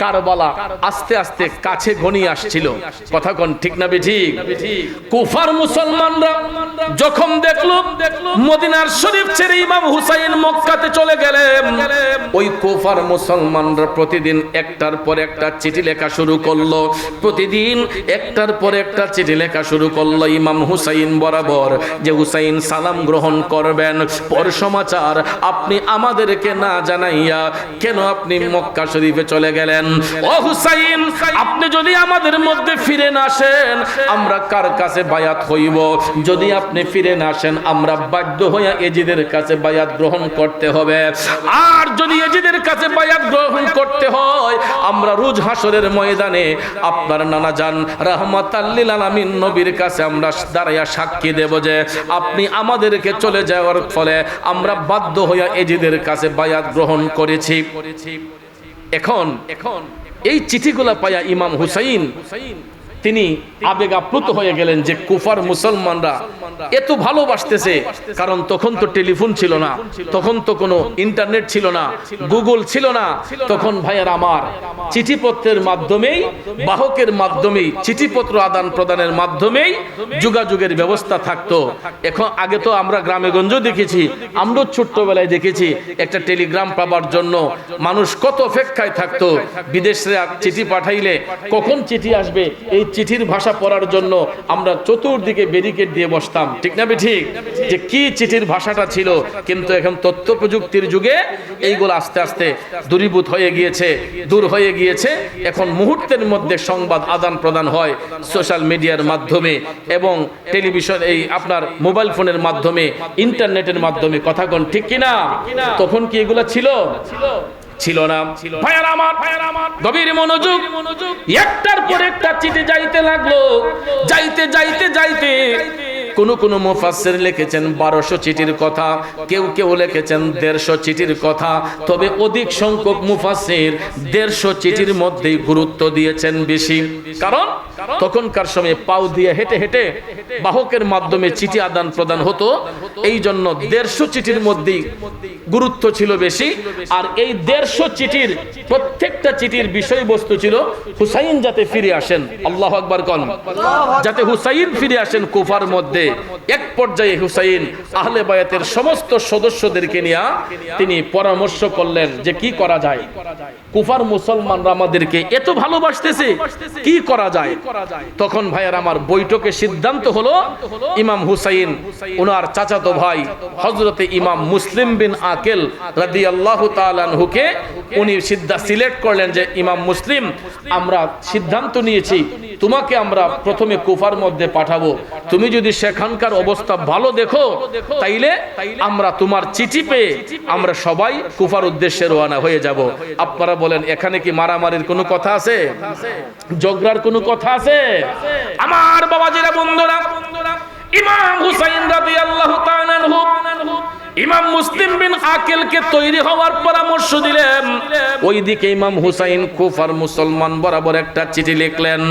কারবালা আস্তে আস্তে কাছে ঘনিয়ে আসছিল। কথা কোন ঠিক না বেঠিক? কুফার মুসলমানরা যখন দেখলো মদিনার শরীফ ছেড়ে ইমাম হুসাইন মক্কাতে চলে গেলেন, ওই কুফার মুসলমানরা প্রতিদিন একটার পর একটা চিঠি লেখা শুরু করলো। প্রতিদিন একটার পর একটা চিঠি লেখা শুরু করলো ইমাম হুসাইন বরাবর, যে হুসাইন সালাম গ্রহণ করবেন, পর সমাচার আপনি আমাদেরকে না জানাইয়া কেন আপনি মক্কা শরীফে চলে গেলেন? ও হুসাইন, আপনি যদি আমাদের মধ্যে ফিরে না আসেন, আমরা কার কাছে বায়াত হইব? যদি আপনি ফিরে না আসেন, আমরা বাধ্য হইয়া এজিদের কাছে বায়াত গ্রহণ করতে হবে। আর যদি এজিদের কাছে বায়াত গ্রহণ করতে হয়, আমরা রোজ হাসরের ময়দানে আপনার নানা জান রাহমাতাল লিল আলামিন নবীর কাছে আমরা দাঁড়াইয়া সাক্ষী দেব যে আপনি আমাদেরকে চলে যাওয়ার ফলে আমরা বাধ্য হইয়া এজিদের কাছে বায়াত গ্রহণ করেছি। এখন এই চিঠিগুলা পাইয়া ইমাম হুসাইন তিনি আবেগ আপ্লুত হয়ে গেলেন যে কুফার মুসলমানরা এত ভালোবাসতেছে। কারণ তখন তো টেলিফোন ছিল না, তখন তো কোনো ইন্টারনেট ছিল না, গুগল ছিল না। তখন ভাইয়ের আমার চিঠিপত্রের মাধ্যমেই, বাহকের মাধ্যমেই, চিঠিপত্র আদান প্রদানের মাধ্যমেই যোগাযোগের ব্যবস্থা থাকতো। এখন আগে তো আমরা গ্রামে গঞ্জ দেখেছি, আমরাও ছোট্টবেলায় দেখেছি, একটা টেলিগ্রাম পাবার জন্য মানুষ কত অপেক্ষায় থাকতো। বিদেশে চিঠি পাঠাইলে কখন চিঠি আসবে, এই চিঠির ভাষা পড়ার জন্য আমরা চতুর্দিকে ব্যারিকেড দিয়ে বসতাম। ঠিক না ঠিক? যে কি চিঠির ভাষাটা ছিল। কিন্তু এখন তথ্য প্রযুক্তির যুগে এইগুলো আস্তে আস্তে দূরীভূত হয়ে গিয়েছে, দূর হয়ে গিয়েছে। এখন মুহূর্তের মধ্যে সংবাদ আদান প্রদান হয় সোশ্যাল মিডিয়ার মাধ্যমে এবং টেলিভিশন, এই আপনার মোবাইল ফোনের মাধ্যমে, ইন্টারনেটের মাধ্যমে। কথা কোন ঠিক কিনা? তখন কি এগুলা ছিল? ছিল না। ভাইয়ার আমার গভীর মনোযোগ, একটার পর একটা চিঠি যাইতে লাগলো। যাইতে যাইতে যাইতে কোন মুফাসসির লিখেছেন 1200 চিঠির কথা, কেউ লিখেছেন 150 চিঠির কথা। তবে অধিক সংখ্যক মুফাসসির 150 চিঠির মধ্যেই গুরুত্ব দিয়েছেন বেশি। কারণ তখনকার সময়ে পাও দিয়ে হেঁটে হেঁটে বাহকের মাধ্যমে চিঠি আদান প্রদান হতো, এই জন্য 150 চিঠির মধ্যেই গুরুত্ব ছিল বেশি। আর এই 150 চিঠির প্রত্যেকটা চিঠির বিষয়বস্তু ছিল হুসাইন যাতে ফিরে আসেন। আল্লাহু আকবার কোন, যাতে হুসাইন ফিরে আসেন কুফার মধ্যে। এক পর্যায়ে হুসাইন আহলে বায়াতের সমস্ত সদস্যদেরকে নিয়ে তিনি পরামর্শ করলেন যে কি করা যায়, কুফার মুসলমানরা আমাদেরকে এত ভালোবাসতেছে, কি করা যায়। তখন ভাইয়ার আমার বৈঠকে সিদ্ধান্ত হলো ইমাম হুসাইন ওনার চাচাতো ভাই হযরতে ইমাম মুসলিম বিন আকিল রাদিয়াল্লাহু তাআলা আনহুকে উনি সিলেক্ট করলেন যে ইমাম মুসলিম, আমরা সিদ্ধান্ত নিয়েছি তোমাকে আমরা প্রথমে কুফার মধ্যে পাঠাবো। তুমি যদি সেখানকার অবস্থা ভালো দেখো তাইলে আমরা তোমার চিঠি পেয়ে আমরা সবাই কুফার উদ্দেশ্যে রওনা হয়ে যাব। আপনারা বলেন এখানে কি মারামারির কোনো কথা আছে? ঝগড়ার কোনো কথা আছে? আমার বাবাজিরা বন্ধুরা, ইমাম হুসাইন রাদিয়াল্লাহু তাআলা আনহু ইমাম মুসলিম বিন আকিলকে তৈরি হওয়ার পরামর্শ দিলেন। ওইদিকে ইমাম হুসাইন কুফার মুসলমান বরাবর একটা চিঠি লিখলেন,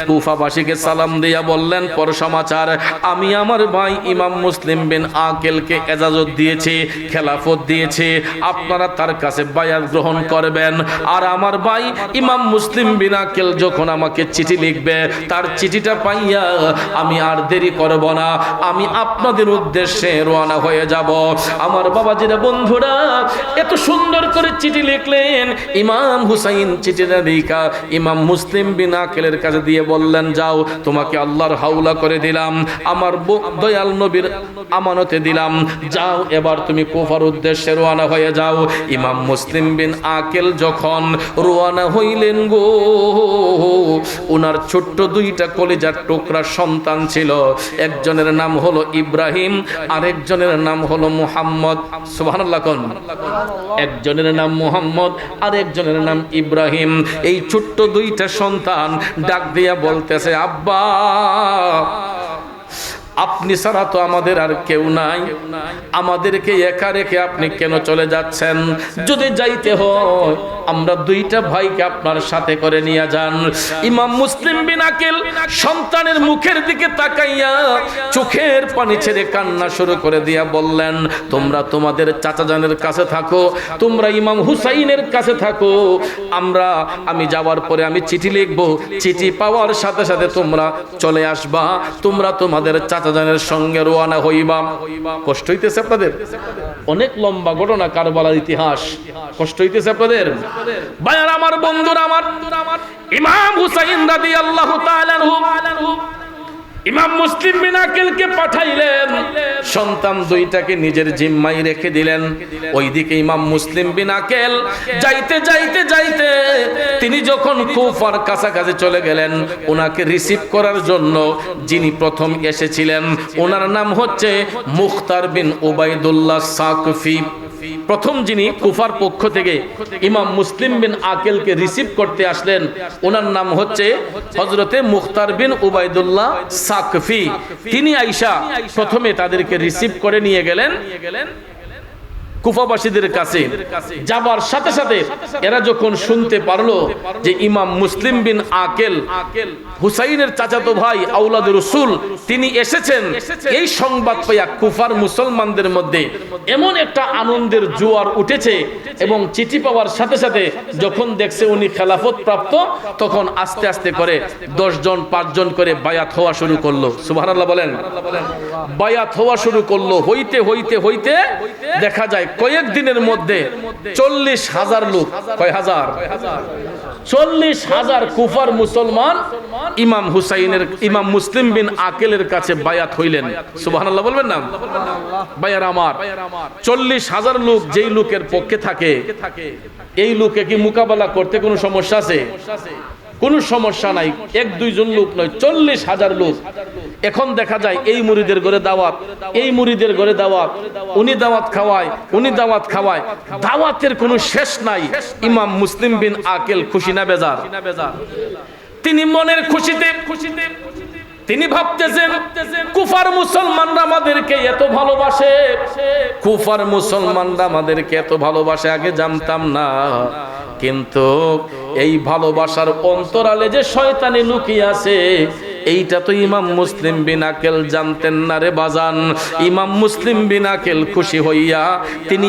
কুফাবাসীকে সালাম দিয়া বললেন, পর সমাচার, আমি আমার ভাই ইমাম মুসলিম বিন আকিলকে এজাজত দিয়েছি, খেলাফত দিয়েছি, আপনারা তার কাছে বায়াত গ্রহণ করবেন। আর আমার ভাই ইমাম মুসলিম বিন আকিল যখন আমাকে চিঠি লিখবে, তার চিঠিটা পাইয়া আমি আর দেরি করব না, আমি আপনাদের উদ্দেশ্যে রওনা হয়ে যাব। আমার বাবাজিরা বন্ধুরা, এত সুন্দর করে চিঠি লিখলেন। ইমাম হুসাইন চিঠিটা লিখা ইমাম মুসলিম বিন আকিলের কাছে দিয়ে বললেন, যাও, তোমাকে আল্লাহর হাওলা করে দিলাম, আমার দয়াল নবীর আমানতে দিলাম, যাও এবার তুমি কুফার উদ্দেশ্যে রওনা হয়ে যাও। ইমাম মুসলিম বিন আকিল যখন রওনা হইলেন গো, ওনার ছোট্ট দুইটা কলিজার টুকরা সন্তান ছিল। একজনের নাম হলো ইব্রাহিম, আরেকজনের নাম হলো মুহাম্মদ। সুবহানাল্লাহ কোন, একজনের নাম মুহাম্মদ আর একজনের নাম ইব্রাহিম। এই ছোট্ট দুইটা সন্তান ডাক দিয়া বলতেছে, আব্বা, আপনি ছাড়া তো আমাদের আর কেউ নাই, আমাদেরকে একা রেখে আপনি কেন চলে যাচ্ছেন? যদি যাইতে হয় আমরা দুইটা ভাইকে আপনার সাথে করে নিয়ে যান। ইমাম মুসলিম বিন আকিল সন্তানের মুখের দিকে তাকাইয়া চোখের পানি ছেড়ে কান্না শুরু করে দিয়া বললেন, তোমরা তোমাদের চাচাজানের কাছে থাকো, তোমরা ইমাম হুসাইনের কাছে থাকো, আমি যাওয়ার পরে আমি চিঠি লিখব, চিঠি পাওয়ার সাথে সাথে তোমরা চলে আসবা, তোমরা তোমাদের চাচাজানের সঙ্গে রওনা হইবা। কষ্ট হইতেছে আপনাদের? অনেক লম্বা ঘটনা কারবালার ইতিহাস। কষ্ট হইতেছে আপনাদের? ভাইয়ার আমার, বন্ধুরা আমার, ইমাম হুসাইন রাদিয়াল্লাহু তাআলা আনহু ইমাম মুসলিম বিন আকিলকে পাঠাইলেন, সন্তান দুইটাকে নিজের জিম্মায় রেখে দিলেন। ওইদিকে ইমাম মুসলিম বিন আকিল যাইতে যাইতে যাইতে তিনি যখন কুফার কাছাকাছি চলে গেলেন, ওনাকে রিসিভ করার জন্য যিনি প্রথম এসেছিলেন ওনার নাম হচ্ছে মুখতার বিন উবাইদুল্লাহ সাকফি। প্রথম যিনি কুফার পক্ষ থেকে ইমাম মুসলিম বিন আকিলকে রিসিভ করতে আসলেন ওনার নাম হচ্ছে হযরতে মুখতার বিন উবাইদুল্লাহ সাকফি। তিনি আয়েশা প্রথমে তাদেরকে রিসিভ করে নিয়ে গেলেন কুফাবাসীদের কাছে। যাবার সাথে সাথে এরা যখন শুনতে পারলো যে ইমাম মুসলিম বিন আকিল হুসাইনের চাচাতো ভাই আওলাদুর রাসূল তিনি এসেছেন, এই সংবাদ পাইয়া কুফার মুসলমানদের মধ্যে এমন একটা আনন্দের জোয়ার উঠেছে এবং চিঠি পাওয়ার সাথে সাথে যখন দেখছে উনি খেলাফত প্রাপ্ত, তখন আস্তে আস্তে করে 10 জন 5 জন করে বায়াত হওয়া শুরু করলো। সুবহানাল্লাহ বলেন। বায়াত হওয়া শুরু করলো। হইতে হইতে হইতে দেখা যায় কয়েক দিনের মধ্যে 40,000 লোক, কয় হাজার? 40,000 কুফার মুসলমান ইমাম মুসলিম বিন আকিলের কাছে বায়াত হইলেন। সুবহানাল্লাহ বলবেন না? ভাইয়ার আমার, 40,000 লোক যেই লোকের পক্ষে থাকে, এই লোকে কি মোকাবেলা করতে কোনো সমস্যা আছে? কোনো সমস্যা নাই, 1-2 জন লোক নয়, 40,000 লোক। এখন দেখা যায় এই মুরিদের ঘরে দাওয়াত, এই মুরিদের ঘরে দাওয়াত, উনি দাওয়াত খাওয়ায়, উনি দাওয়াত খাওয়ায়, দাওয়াতের কোনো শেষ নাই। ইমাম মুসলিম বিন আকিল খুশি না বেজার? তিনি মনের খুশিতে তিনি ভাবতেছেন কুফার মুসলমানরা আমাদেরকে এত ভালোবাসে, কুফার মুসলমানরা আমাদেরকে এত ভালোবাসে, আগে জানতাম না। কিন্তু এই ভালোবাসার অন্তরালে যে শয়তানি লুকিয়ে আছে এইটা তো ইমাম মুসলিম বিন আকিল জানতেন না রে বাজান। ইমাম মুসলিম বিন আকিল খুশি হইয়া তিনি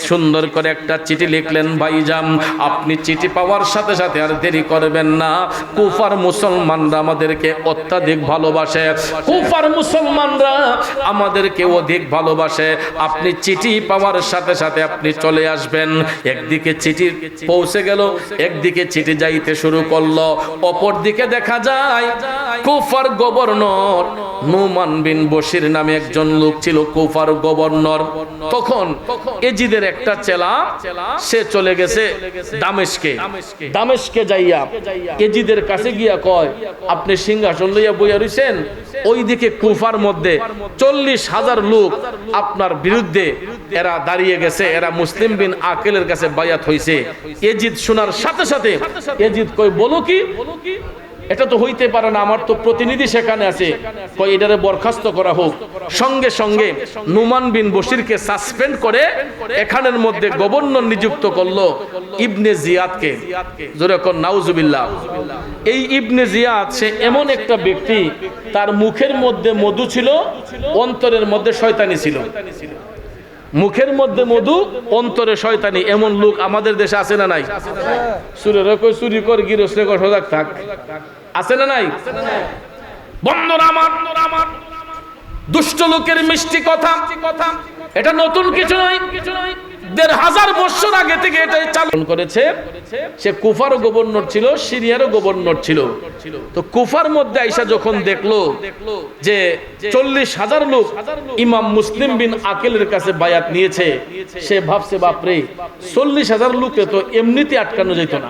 সুন্দর করে একটা চিঠি লিখলেন, ভাইজান আপনি চিঠি পাওয়ার সাথে সাথে আর দেরি করবেন না, কুফার মুসলমানরা আমাদেরকে অত্যাধিক ভালোবাসে, কুফার মুসলমানরা আমাদেরকে অধিক ভালোবাসে, আপনি চিঠি পাওয়ার সাথে সাথে আপনি চলে আসবেন। একদিকে চিঠি পৌঁছে গেল, একদিকে চিঠি যাইতে শুরু করলো, অপর দিকে দেখা যায় কুফার গভর্নর নুমান বিন বশির নামে একজন লোক ছিল, কুফার গভর্নর। তখন এজিদের একটা চেলা সে চলে গেছে দামেস্কে। দামেস্কে যাইয়া এজিদের কাছে গিয়া কয়, আপনি সিংহাসন লইয়া বইয়া রইছেন, ওইদিকে কুফার মধ্যে 40,000 লোক আপনার বিরুদ্ধে এরা দাঁড়িয়ে গেছে, এরা মুসলিম বিন আকিলের কাছে বায়াত হইছে। এজিদ শোনার সাথে সাথে এজিদ কয়, বলো কি? এটা তো হইতে পারে না, আমার তো প্রতিনিধি সেখানে আছে, কই এটারে বরখাস্ত করা হোক। সঙ্গে সঙ্গে নুমান বিন বশিরকে সাসপেন্ড করে এখানের মধ্যে গভর্নর নিযুক্ত করলো ইবনে জিয়াদকে। জোরে কোন নাউজুবিল্লাহ। এই ইবনে জিয়াদ সে এমন একটা ব্যক্তি, তার মুখের মধ্যে মধু ছিল, অন্তরের মধ্যে শয়তানি ছিল। মুখের মধ্যে মধু, অন্তরে শয়তানি, এমন লোক আমাদের দেশে আছে না নাই? সুরের কই চুরি কর, গিরস্তে কর, সজাগ থাক, আছে না নাই? বন্ধুরা আমার, দুষ্ট লোকের মিষ্টি কথা এটা নতুন কিছু নয়, 1,500 বছর আগে থেকে এটা চালু করেছে। সে কুফার গভর্নর ছিল, সিরিয়ারও গভর্নর ছিল। তো কুফার মধ্যে আইসা যখন দেখলো যে 40,000 লোক ইমাম মুসলিম বিন আকিলের কাছে বায়াত নিয়েছে, সে ভাবছে বাপরে 40,000 লোকে তো এমনিতে আটকানো যেত না,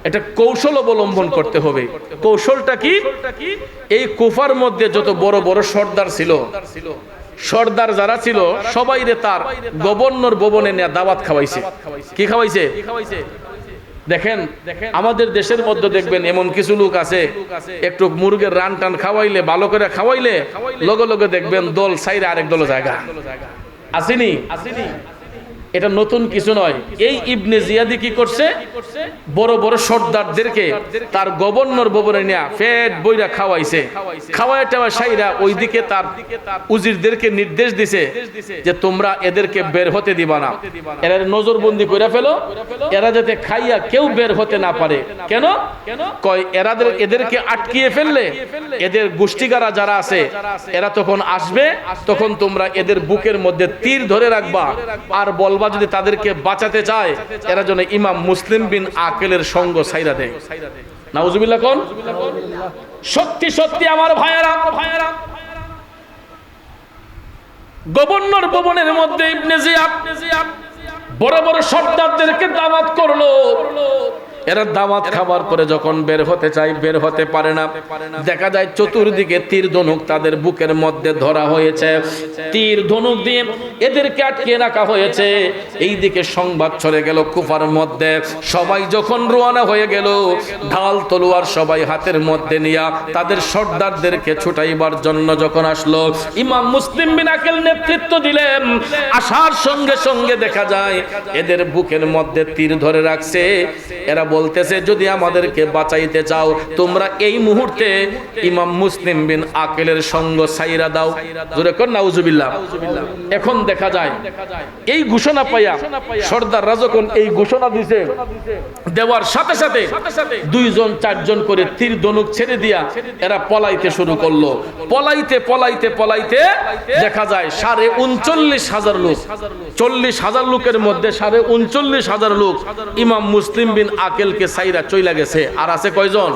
এটা কৌশল অবলম্বন করতে হবে। কৌশলটা কি? এই কুফার মধ্যে যত বড় বড় সর্দার ছিল, সর্দার যারা ছিল সবাইরে তার গভর্নর ভবনে নিয়ে দাওয়াত খাওয়াইছে। কি খাওয়াইছে? দেখেন আমাদের দেশের মধ্যে দেখবেন এমন কিছু লোক আছে, একটু মুরগের রান টান খাওয়াইলে, ভালো করে খাওয়াইলে লগে লগে দেখবেন দল সাইরে আরেক দল জায়গা আসেনি। এটা নতুন কিছু নয়। এই ইবনে জিয়াদি কি করছে? বড় বড় সর্দারদেরকে তার গভর্নর ভবনে নিয়ে পেট বইরা খাওয়াইছে। খাওয়ায় টাওয়া সাইরা ওইদিকে তার উজিরদেরকে নির্দেশ দিছে যে তোমরা এদেরকে বের হতে দিবা না, এরা নজরবন্দি করে ফেলো, এরা যাতে খাইয়া কেউ বের হতে না পারে। কেন? কয় এদেরকে আটকিয়ে ফেললে এদের গোষ্ঠীগারা যারা আছে এরা তখন আসবে, তখন তোমরা এদের বুকের মধ্যে তীর ধরে রাখবা, আর বলবা যদি তাদেরকে বাঁচাতে চায় এরা যেন ইমাম মুসলিম বিন আকিলের সঙ্গ ছাইরা দেয়। নাউজুবিল্লাহ কোন? সত্যি সত্যি আমার ভাইয়েরা, গভর্নর ভবনের মধ্যে ইবনে জিয়াদ বড় বড় সর্দারদেরকে দাওয়াত করলো। এরা দাওয়াত খাবার পরে যখন বের হতে চায় বের হতে পারে না। দেখা যায় চতুর্দিকে তীর ধনুক তাদের বুকের মধ্যে ধরা হয়েছে, তীর ধনুক দিয়ে এদেরকে আটকে রাখা হয়েছে। এই দিকে সংবাদ ছড়ে গেল কুফার মধ্যে। সবাই যখন রওনা হয়ে গেল, ঢাল তলোয়ার সবাই হাতের মধ্যে নিয়ে তাদের সর্দারদেরকে ছুটাইবার জন্য যখন আসলো, ইমাম মুসলিম বিন আকিল নেতৃত্ব দিলেন। আসার সঙ্গে সঙ্গে দেখা যায় এদের বুকের মধ্যে তীর ধরে রাখছে। এরা বলতেছে যদি আমাদেরকে বাঁচাইতে চাও তোমরা এই মুহূর্তে ইমাম মুসলিম বিন আকিলের সঙ্গ ছাইরা দাও। জোরে কর নাউজুবিল্লাহ। এখন দেখা যায় এই ঘোষণা পাইয়া সর্দাররা যখন এই ঘোষণা দিছে, দেওয়ার সাথে সাথে 2-4 করে তীর ধনুক ছেড়ে দিয়া এরা পলাইতে শুরু করলো। পলাইতে দেখা যায় 39,500 লোক, 40,000 লোকের মধ্যে 39,500 লোক ইমাম মুসলিম বিন আকিলকে সাইরা চইলা গেছে। আর আছে কয়জন?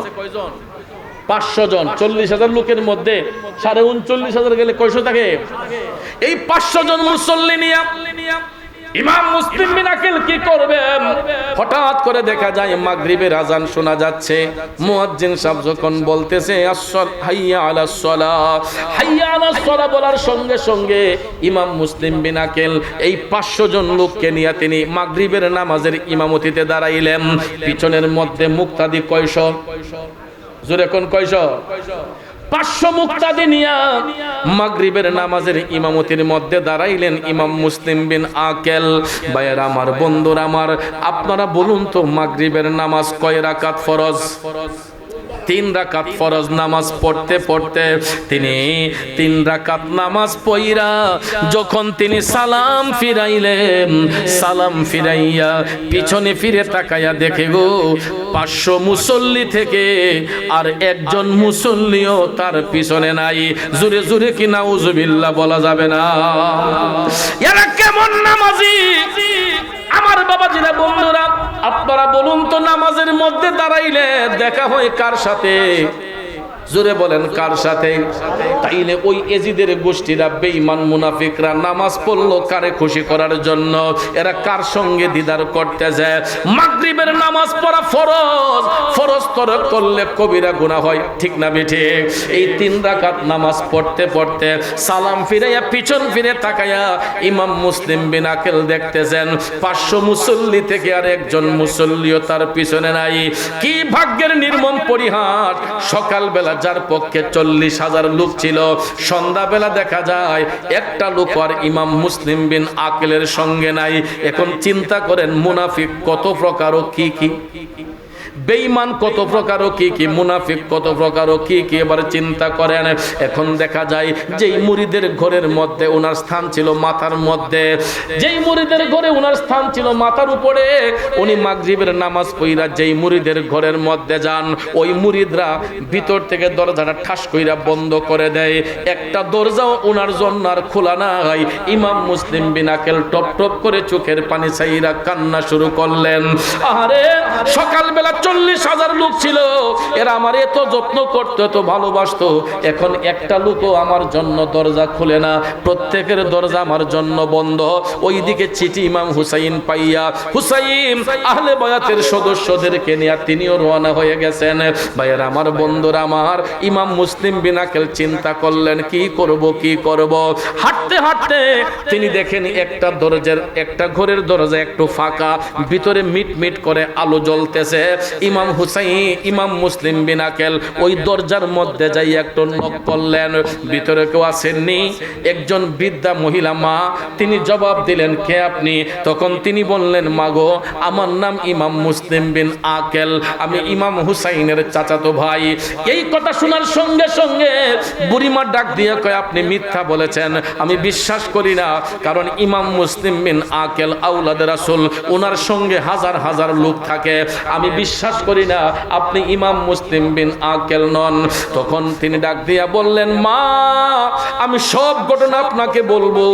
500 জন। 40,000 লোকের মধ্যে 39,500 গেলে কয়শো থাকে? এই 500 জন মুসল্লি নিয়া ইমাম মুসলিম বিন আকিল কি করবেন? হঠাৎ করে দেখা যায় মাগরিবের আজান শোনা যাচ্ছে। মুয়াজ্জিন সাহেব যখন বলতেছে হাইয়া আলাস সালাহ, হাইয়া আলাস সালাহ বলার সঙ্গে সঙ্গে ইমাম মুসলিম বিন আকিল এই 500 জন লোককে নিয়ে তিনি মাগরিবের নামাজের ইমামতিতে দাঁড়াইলেন। পিছনের মধ্যে মুক্তাদি কয়শ? জোরে কোন কয়শ? 500 মুক্তাদি নিয়া মাগরিবের নামাজের ইমামতির মধ্যে দাঁড়াইলেন ইমাম মুসলিম বিন আকিল। ভাইয়েরা আমার, বন্ধুরা আমার, আপনারা বলুন তো মাগরিবের নামাজ কয় রাকাত ফরজ? 3 রাকাত ফরজ নামাজ পড়তে পড়তে তিনি 3 রাকাত নামাজ পড়া যখন তিনি সালাম ফিরাইলেন, সালাম ফিরাইয়া পিছনে ফিরে তাকায়া দেখে গো 500 মুসল্লি থেকে আর একজন মুসল্লিও তার পিছনে নাই। জোরে জোরে কি নাউজুবিল্লাহ বলা যাবে না? এরা কেমন নামাজি? আমার বাবাজিরা, বন্ধুরা, আপনারা বলুন তো নামাজের মধ্যে দাঁড়াইলে দেখা হয় কার সাথে? জোরে বলেন কার সাথে? তাইলে ওই এজিদের গোষ্ঠীরা, বেঈমান মুনাফিকরা নামাজ পড়লো কারে খুশি করার জন্য। এরা কার সঙ্গে দিদার করতে যায়? মাগরিবের নামাজ পড়া ফরজ, ফরজ তরক করলে কবিরা গুনাহ হয়, ঠিক না বেঠে? এই 3 রাকাত নামাজ পড়তে পড়তে সালাম ফিরাইয়া পিছন ফিরে তাকায়া ইমাম মুসলিম বিন আকিল দেখতেছেন 500 মুসল্লি থেকে আর একজন মুসল্লিও তার পিছনে নাই। কি ভাগ্যের নির্মম পরিহাস! সকালবেলা যার পক্ষে 40,000 লোক ছিল, সন্ধ্যাবেলা দেখা যায় একটা লোক আর ইমাম মুসলিম বিন আকিলের সঙ্গে নাই। এখন চিন্তা করেন মুনাফিক কত প্রকার ও কি কি, বেঈমান কত প্রকার ও কি কি, মুনাফিক কত প্রকার ও কি কি, এবার চিন্তা করেন। এখন দেখা যায় যেই মুরিদের ঘরের মধ্যে ওনার স্থান ছিল মাথার মধ্যে, যেই মুরিদের ঘরে ওনার স্থান ছিল মাথার উপরে, উনি মাগরিবের নামাজ পড়া যেই মুরিদের ঘরের মধ্যে যান, ওই মুরিদরা ভিতর থেকে দরজাটা ঠাস কইরা বন্ধ করে দেয়। একটা দরজাও ওনার জন্য আর খোলা নাই। ইমাম মুসলিম বিন আকিল টপ টপ করে চোখের পানি ছাইরা কান্না শুরু করলেন। আরে সকালবেলা 40,000 লোক ছিল, এরা আমার এত যত্ন করতো, এত ভালোবাসতো, এখন একটা লোকও আমার জন্য দরজা খুলে না, প্রত্যেকের দরজা আমার জন্য বন্ধ। ওইদিকে চিঠি ইমাম হুসাইন পাইয়া হুসাইন আহলে বায়াতের সদস্যদেরকে নিয়ে তিনিও রওনা হয়ে গেছেন। ভাইয়ের আমার, বন্ধুরা আমার, ইমাম মুসলিম বিন আকিল চিন্তা করলেন কি করব কি করব। হাঁটতে হাঁটতে তিনি দেখেন একটা দরজার, একটা ঘরের দরজা একটু ফাঁকা, ভিতরে মিট মিট করে আলো জ্বলতেছে। ইমাম হুসাইন, ইমাম মুসলিম বিন আকিল ওই দরজার মধ্যে যাই একটু নক করলেন। ভিতরে কেউ আসেননি। একজন বৃদ্ধা মহিলা মা, তিনি জবাব দিলেন কে আপনি? তখন তিনি বললেন মাগো, আমার নাম ইমাম মুসলিম বিন আকিল, আমি ইমাম হুসাইনের চাচাতো ভাই। এই কথা শোনার সঙ্গে সঙ্গে বুড়িমা ডাক দিয়ে কয় আপনি মিথ্যা বলেছেন, আমি বিশ্বাস করি না, কারণ ইমাম মুসলিম বিন আকিল আওলাদ রাসূল, ওনার সঙ্গে হাজার হাজার লোক থাকে, আমি বিশ্বাস করি না আপনি ইমাম মুসলিম বিন আকিল নন। তখন তিনি ডাক দিয়া বললেন মা, আমি সব ঘটনা আপনাকে বলবো,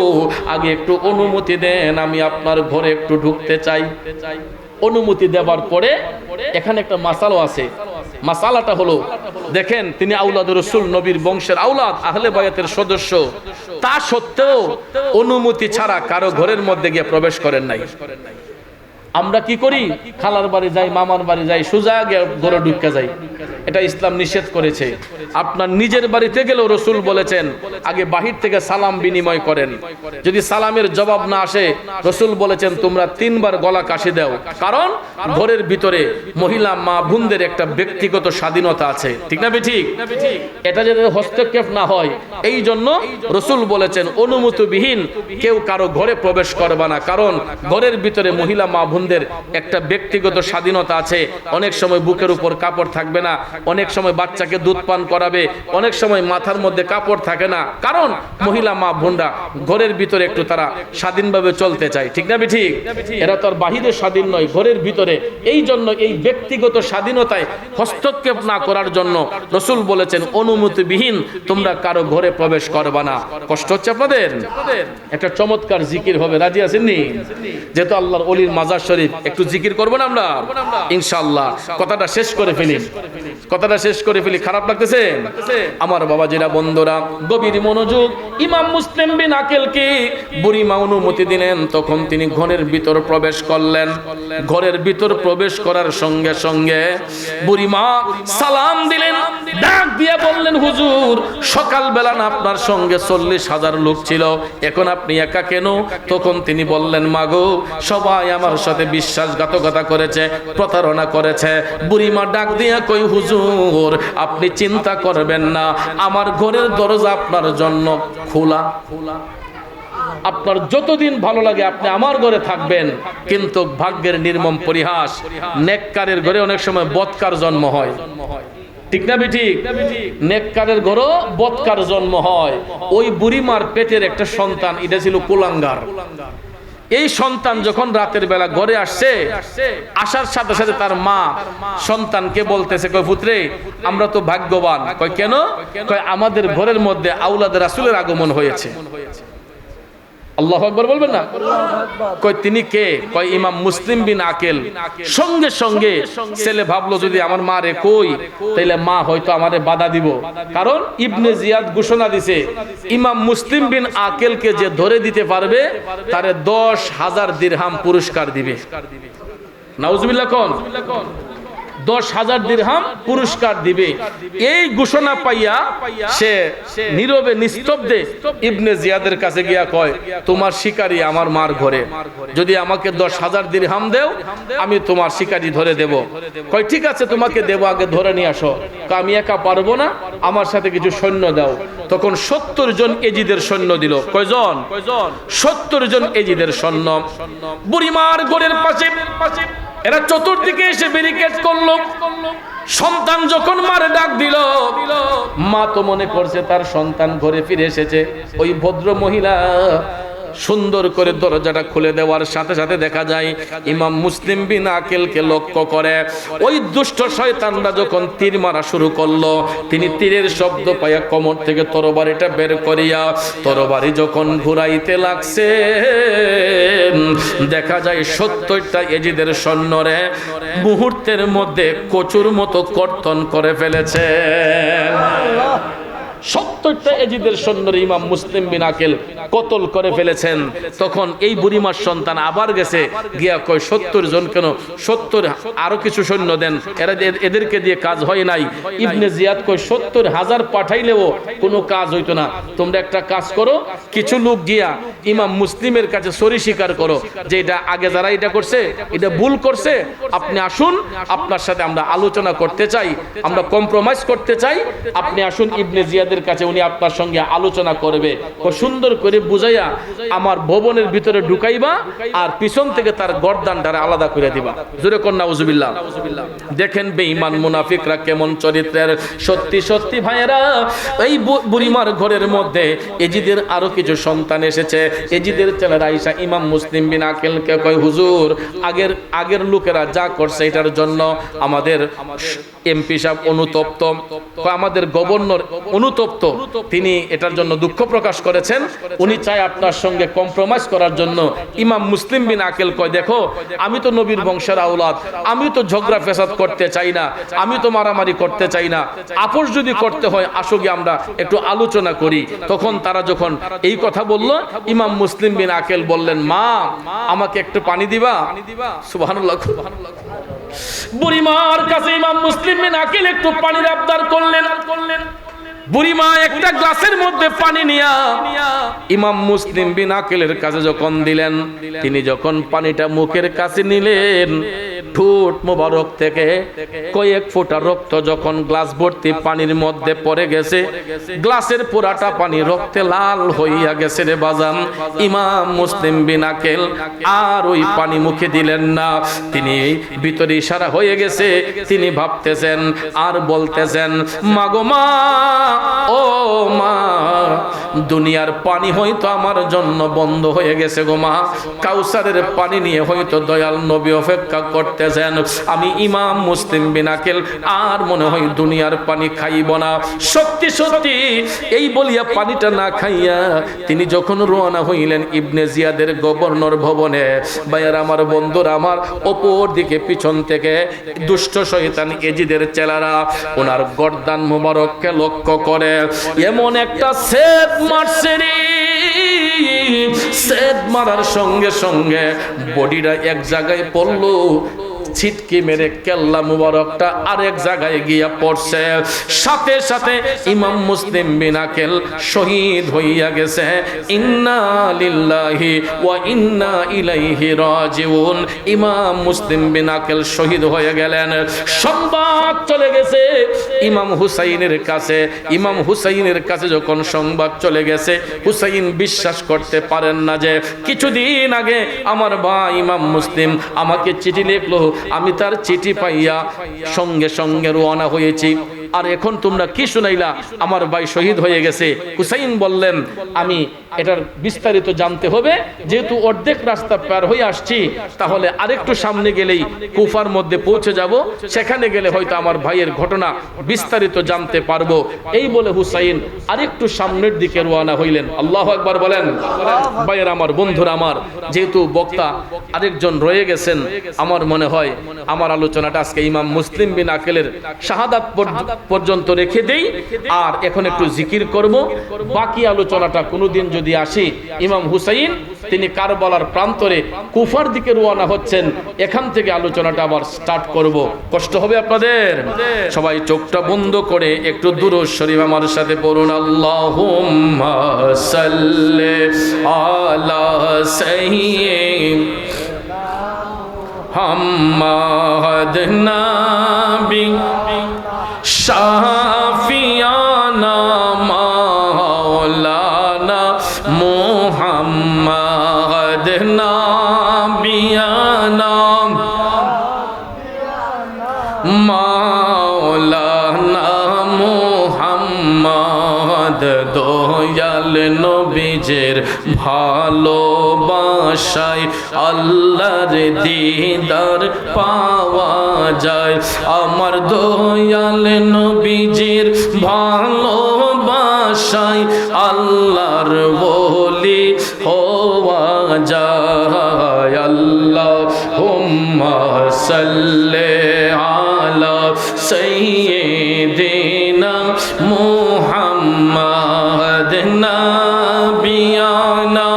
আগে একটু অনুমতি দেন, আমি আপনার ঘরে একটু ঢুকতে চাই। অনুমতি দেওয়ার পরে এখানে একটা মাসালা আছে। মাসালাটা হলো, দেখেন তিনি আওলাদ রাসূল, নবীর বংশের আওলাদ, আহলে বায়াতের সদস্য, তা সত্ত্বেও অনুমতি ছাড়া কারো ঘরের মধ্যে গিয়ে প্রবেশ করেন নাই। আমরা কি করি? খালার বাড়ি যাই, মামার বাড়ি যাই, সোজা ঘরে ঢুকে যাই। এটা ইসলাম নিষেধ করেছে। আপনার নিজের বাড়িতে গেলেও রাসূল বলেছেন আগে বাহির থেকে সালাম বিনিময় করেন। যদি সালামের জবাব না আসে, রাসূল বলেছেন তোমরা 3 বার গলা কাশি দাও, কারণ ঘরের ভিতরে মহিলা মা বোনদের একটা ব্যক্তিগত স্বাধীনতা আছে, ঠিক না ঠিক? এটা যাতে হস্তক্ষেপ না হয়, এই জন্য রাসূল বলেছেন অনুমতিবিহীন কেউ কারো ঘরে প্রবেশ করবে না, কারণ ঘরের ভিতরে মহিলা মা বোনদের একটা ব্যক্তিগত স্বাধীনতা আছে। অনেক সময় বুকের উপর কাপড় থাকবে না, অনেক সময় বাচ্চাকে দুধ পান করাবে, অনেক সময় মাথার মধ্যে কাপড় থাকে না, কারণ মহিলা মা বোনরা ঘরের ভিতরে একটু তারা স্বাধীনভাবে চলতে চায়, ঠিক না ঠিক? এরা তো আর বাহিরে স্বাধীন নয়, ঘরের ভিতরে। এই জন্য এই ব্যক্তিগত স্বাধীনতায় হস্তক্ষেপ না করার জন্য রাসূল বলেছেন অনুমতিবিহীন তোমরা কারো ঘরে প্রবেশ করবে না। কষ্ট হচ্ছে আপনাদের? একটা চমৎকার জিকির হবে, রাজি আছেন নি? যেহেতু আল্লাহর ওলির মাজার শরীফ, একটু জিকির করবো না আমরা ইনশাআল্লাহ। কথাটা শেষ করে ফেলি। কথাটা শেষ করে ফেলি, খারাপ লাগতেছে আমার বাবাজিরা বন্ধুরা, গভীর মনোযোগ। ইমাম মুসলিম বিন আকিলকে বুড়িমা অনুমতি দিলেন, তখন তিনি ঘরের ভিতর প্রবেশ করলেন। ঘরের ভিতর প্রবেশ করার সঙ্গে সঙ্গে বুড়িমা সালাম দিলেন, ডাক দিয়ে বললেন, হুজুর সকালবেলা না আপনার সঙ্গে 40,000 লোক ছিল, এখন আপনি একা কেন? তখন তিনি বললেন, মাগো সবাই আমার সাথে বিশ্বাসঘাতকতা করেছে, প্রতারণা করেছে। বুড়িমা ডাক দিয়ে কই, হুজুর আপনি চিন্তা করবেন না, আমার ঘরের দরজা আপনার জন্য খোলা। আপনার যতদিন ভালো লাগে আপনি আমার ঘরে থাকবেন। কিন্তু ভাগ্যের নির্মম পরিহাস, নেককারের ঘরে অনেক সময় বদকার জন্ম হয়, ঠিক না ঠিক? নেককারের ঘরে বদকার জন্ম হয়। ওই বুড়িমার পেটের একটা সন্তান, এটা ছিল কুলাঙ্গার। এই সন্তান যখন রাতের বেলা ঘরে আসছে, আসার সাথে সাথে তার মা সন্তানকে বলতেছে, কয় পুত্রে আমরা তো ভাগ্যবান। কয় কেন? কয় আমাদের ঘরের মধ্যে আওলাদ রাসূলের আগমন হয়েছে। আল্লাহু আকবার বলবেন না? কয় তিনি কে? কয় ইমাম মুসলিম বিন আকিল। সঙ্গে সঙ্গে ছেলে ভাবলো, যদি আমার মা রে কই, তাইলে মা হয়তো আমারে বাধা দিব। কারণ ইবনে জিয়াদ ঘোষণা দিছে, ইমাম মুসলিম বিন আকিলকে যে ধরে দিতে পারবে তারে 10,000 দিরহাম পুরস্কার দিবে। নাউজুবিল্লাহ কোন 10,000 দিরহাম পুরস্কার দিবে। এই ঘোষণা পাইয়া সে নীরবে নিস্তব্ধে ইবনে জিয়াদের কাছে গিয়া কয়, তোমার শিকারী আমার মার ঘরে, যদি আমাকে 10,000 দিরহাম দেও আমি তোমার শিকারী ধরে দেব। কয় ঠিক আছে তোমাকে দেব, আগে ধরে নিয়ে আসো। আমি একা পারবো না, আমার সাথে কিছু সৈন্য দাও। তখন 70 জন এজিদের সৈন্য দিল। কয়জন? 70 জন এজিদের সৈন্য বুড়িমার ঘরের পাশে। এরা চতুর্দিকে এসে ব্যারিকেড করলো। সন্তান যখন মারে ডাক দিল, মা তো মনে করছে তার সন্তান ঘরে ফিরে এসেছে। ওই ভদ্র মহিলা সুন্দর করে দরজাটা খুলে দেওয়ার সাথে সাথে দেখা যায় ইমাম মুসলিম বিন আকিলকে লক্ষ্য করে ওই দুষ্ট শয়তানরা যখন তীর মারা শুরু করলো, তিনি তীরের শব্দ পাইয়া কোমর থেকে তরবারিটা বের করিয়া তরবারি যখন ঘুরাইতে লাগছে, দেখা যায় 70টা এজিদের সৈন্যরে মুহূর্তের মধ্যে কচুর মতো কর্তন করে ফেলেছে। 70টা এজিদের সৈন্যরে ইমাম মুসলিম বিন আকিল কতল করে ফেলেছেন। তখন এই বুড়িমার সন্তান আবার গেছে গিয়া কয়, 70 জন কেন? 70 আরো কিছু সৈন্য দেন, এদেরকে দিয়ে কাজ হয় নাই। ইবনে জিয়াদ কয়, 70,000 পাঠাইলেও কোনো কাজ হইতো না। তোমরা একটা কাজ করো, কিছু লোক গিয়া ইমাম মুসলিমের কাছে সরি স্বীকার করো যে এটা আগে যারা এটা করছে এটা ভুল করছে, আপনি আসুন, আপনার সাথে আমরা আলোচনা করতে চাই, আমরা কম্প্রোমাইজ করতে চাই, আপনি আসুন ইবনে জিয়াদের কাছে, উনি আপনার সঙ্গে আলোচনা করবে। সুন্দর করে বুঝাইয়া আমার ভবনের ভিতরে ঢুকাইবা আর পিছন থেকে তার গর্দানটারে আলাদা করে দিবা। জোরে কোন নাউজুবিল্লাহ। দেখেন বেঈমান মুনাফিকরা কেমন চরিত্রের। সত্যি সত্যি ভাইয়েরা, এই বুড়িমার ঘরের মধ্যে এজিদের আরো কিছু সন্তান এসেছে। এজিদের ছেলেরা আইসা ইমাম মুসলিম বিন আকিলকে কয়, হুজুর আগের লোকেরা যা করছে এটার জন্য আমাদের এমপি সাহেব অনুতপ্ত, আমাদের গভর্নর অনুতপ্ত, তিনি এটার জন্য দুঃখ প্রকাশ করেছেন, উনি চায় আপনার সঙ্গে কম্প্রোমাইজ করার জন্য। ইমাম মুসলিম বিন আকিল কয়, দেখো আমি তো নবীর বংশের আওলাদ, আমি তো ঝগড়া ফেসাদ করতে চাই না, আমি তো মারামারি করতে চাই না, আপোষ যদি করতে হয় আসো গিয়ে আমরা একটু আলোচনা করি। তখন তারা যখন এই কথা বলল, ইমাম মুসলিম বিন আকিল বললেন, মা আমাকে একটু পানি দিবা? সুবহানাল্লাহ। বুড়িমার কাছে ইমাম মুসলিম বিন আকিল একটু পানির আবদার করলেন। বুড়িমা একটা গ্লাসের মধ্যে পানি নিয়া ইমাম মুসলিম বিন আকিলের কাছে যখন দিলেন, তিনি যখন পানিটা মুখের কাছে নিলেন, ঠোঁট মোবারক থেকে কয়েক ফোঁটা রক্ত যখন গ্লাস ভর্তি পানির মধ্যে পড়ে গেছে, গ্লাসের পুরাটা পানি রক্তে লাল হইয়া গেছে রে বাজান। ইমাম মুসলিম বিন আকিল আর ওই পানি মুখে দিলেন না, তিনি ভিতরে ইশারা হয়ে গেছে, তিনি ভাবতেছেন আর বলতেছেন, মাগো মা, ও মা, দুনিয়ার পানি হয়তো আমার জন্য বন্ধ হয়ে গেছে গো মা, কাউসারের পানি নিয়ে হয়তো দয়াল নবী অপেক্ষা করতে করতেছেন, আমি ইমাম মুসলিম বিন আকিল আর মনে হয় দুনিয়ার পানি খাইব না। সত্যি সত্যি এই বলিয়া পানিটা না খাইয়া তিনি যখন রওনা হইলেন ইবনে জিয়াদের গভর্নর ভবনে, ভাইয়ার আমার বন্ধুরা আমার, অপর দিকে পিছন থেকে দুষ্ট শয়তান এজিদের চেলারা ওনার গর্দান মুবারককে লক্ষ্য করে এমন একটা সেদ মারছে রে, সেদ মারার সঙ্গে সঙ্গে বডিটা এক জায়গায় পড়লো, ছিটকি মেরে কেল্লা মুবারকটা আরেক জায়গায় গিয়া পড়ছে। সাথে সাথে ইমাম মুসলিম বিন আকিল শহীদ হইয়া গেছে। ইন্না লিল্লাহি ওয়া ইন্না ইলাইহি রাজিউন। ইমাম মুসলিম বিন আকিল শহীদ হয়ে গেলেন। সংবাদ চলে গেছে ইমাম হুসাইনের কাছে। ইমাম হুসাইনের কাছে যখন সংবাদ চলে গেছে, হুসাইন বিশ্বাস করতে পারেন না যে কিছুদিন আগে আমার ভাই ইমাম মুসলিম আমাকে চিঠি লিখলো, আমি তার চিঠি পাইয়া সঙ্গে সঙ্গে রওনা হয়েছি, আর এখন তোমরা কি শুনাইলা আমার ভাই শহীদ হয়ে গেছে। হুসাইন বললেন, আমি এটার বিস্তারিত জানতে হবে, যেহেতু অর্ধেক রাস্তা পার হয়ে আসছি, তাহলে আরেকটু সামনে গেলেই কুফার মধ্যে পৌঁছে যাব, সেখানে গেলে হয়তো আমার ভাইয়ের ঘটনা বিস্তারিত জানতে পারবো। এই বলে হুসাইন আরেকটু সামনের দিকে রওনা হইলেন। আল্লাহু আকবার বলেন। ভাইয়ের আমার, বন্ধুরা আমার, যেহেতু বক্তা আরেকজন রয়ে গেছেন, আমার মনে হয় আমার আলোচনাটা আজকে ইমাম মুসলিম বিন আকিলের শাহাদাত পর্যন্ত রেখে দেই, আর এখন একটু জিকির করব। বাকি আলোচনাটা কোনোদিন যদি আসি, ইমাম হুসাইন তিনি কারবালার প্রান্তরে কুফার দিকে রওনা হচ্ছেন, এখান থেকে আলোচনাটা আবার স্টার্ট করব। কষ্ট হবে আপনাদের? সবাই চোখটা বন্ধ করে একটু দুরূদ শরীফ আমার সাথে পড়ুন। আল্লাহুম্মা সাল্লি আলা সাইয়্যিদিনা মুহাম্মাদ নাবি শাফিয়ানা মাওলানা মুহাম্মাদ নাবিয়ানা মাওলানা মুহাম্মাদ দয়াল নবীজের ভালোবাসায় আল্লাহর দিদার পাওয়া যায়। আমার দয়াল নবীজির ভালোবাসায় আল্লাহর ওলি হওয়া যায়। আল্লাহুম্মা সাল্লি আলা সাইয়্যিদিনা মুহাম্মাদ নাবিয়ানা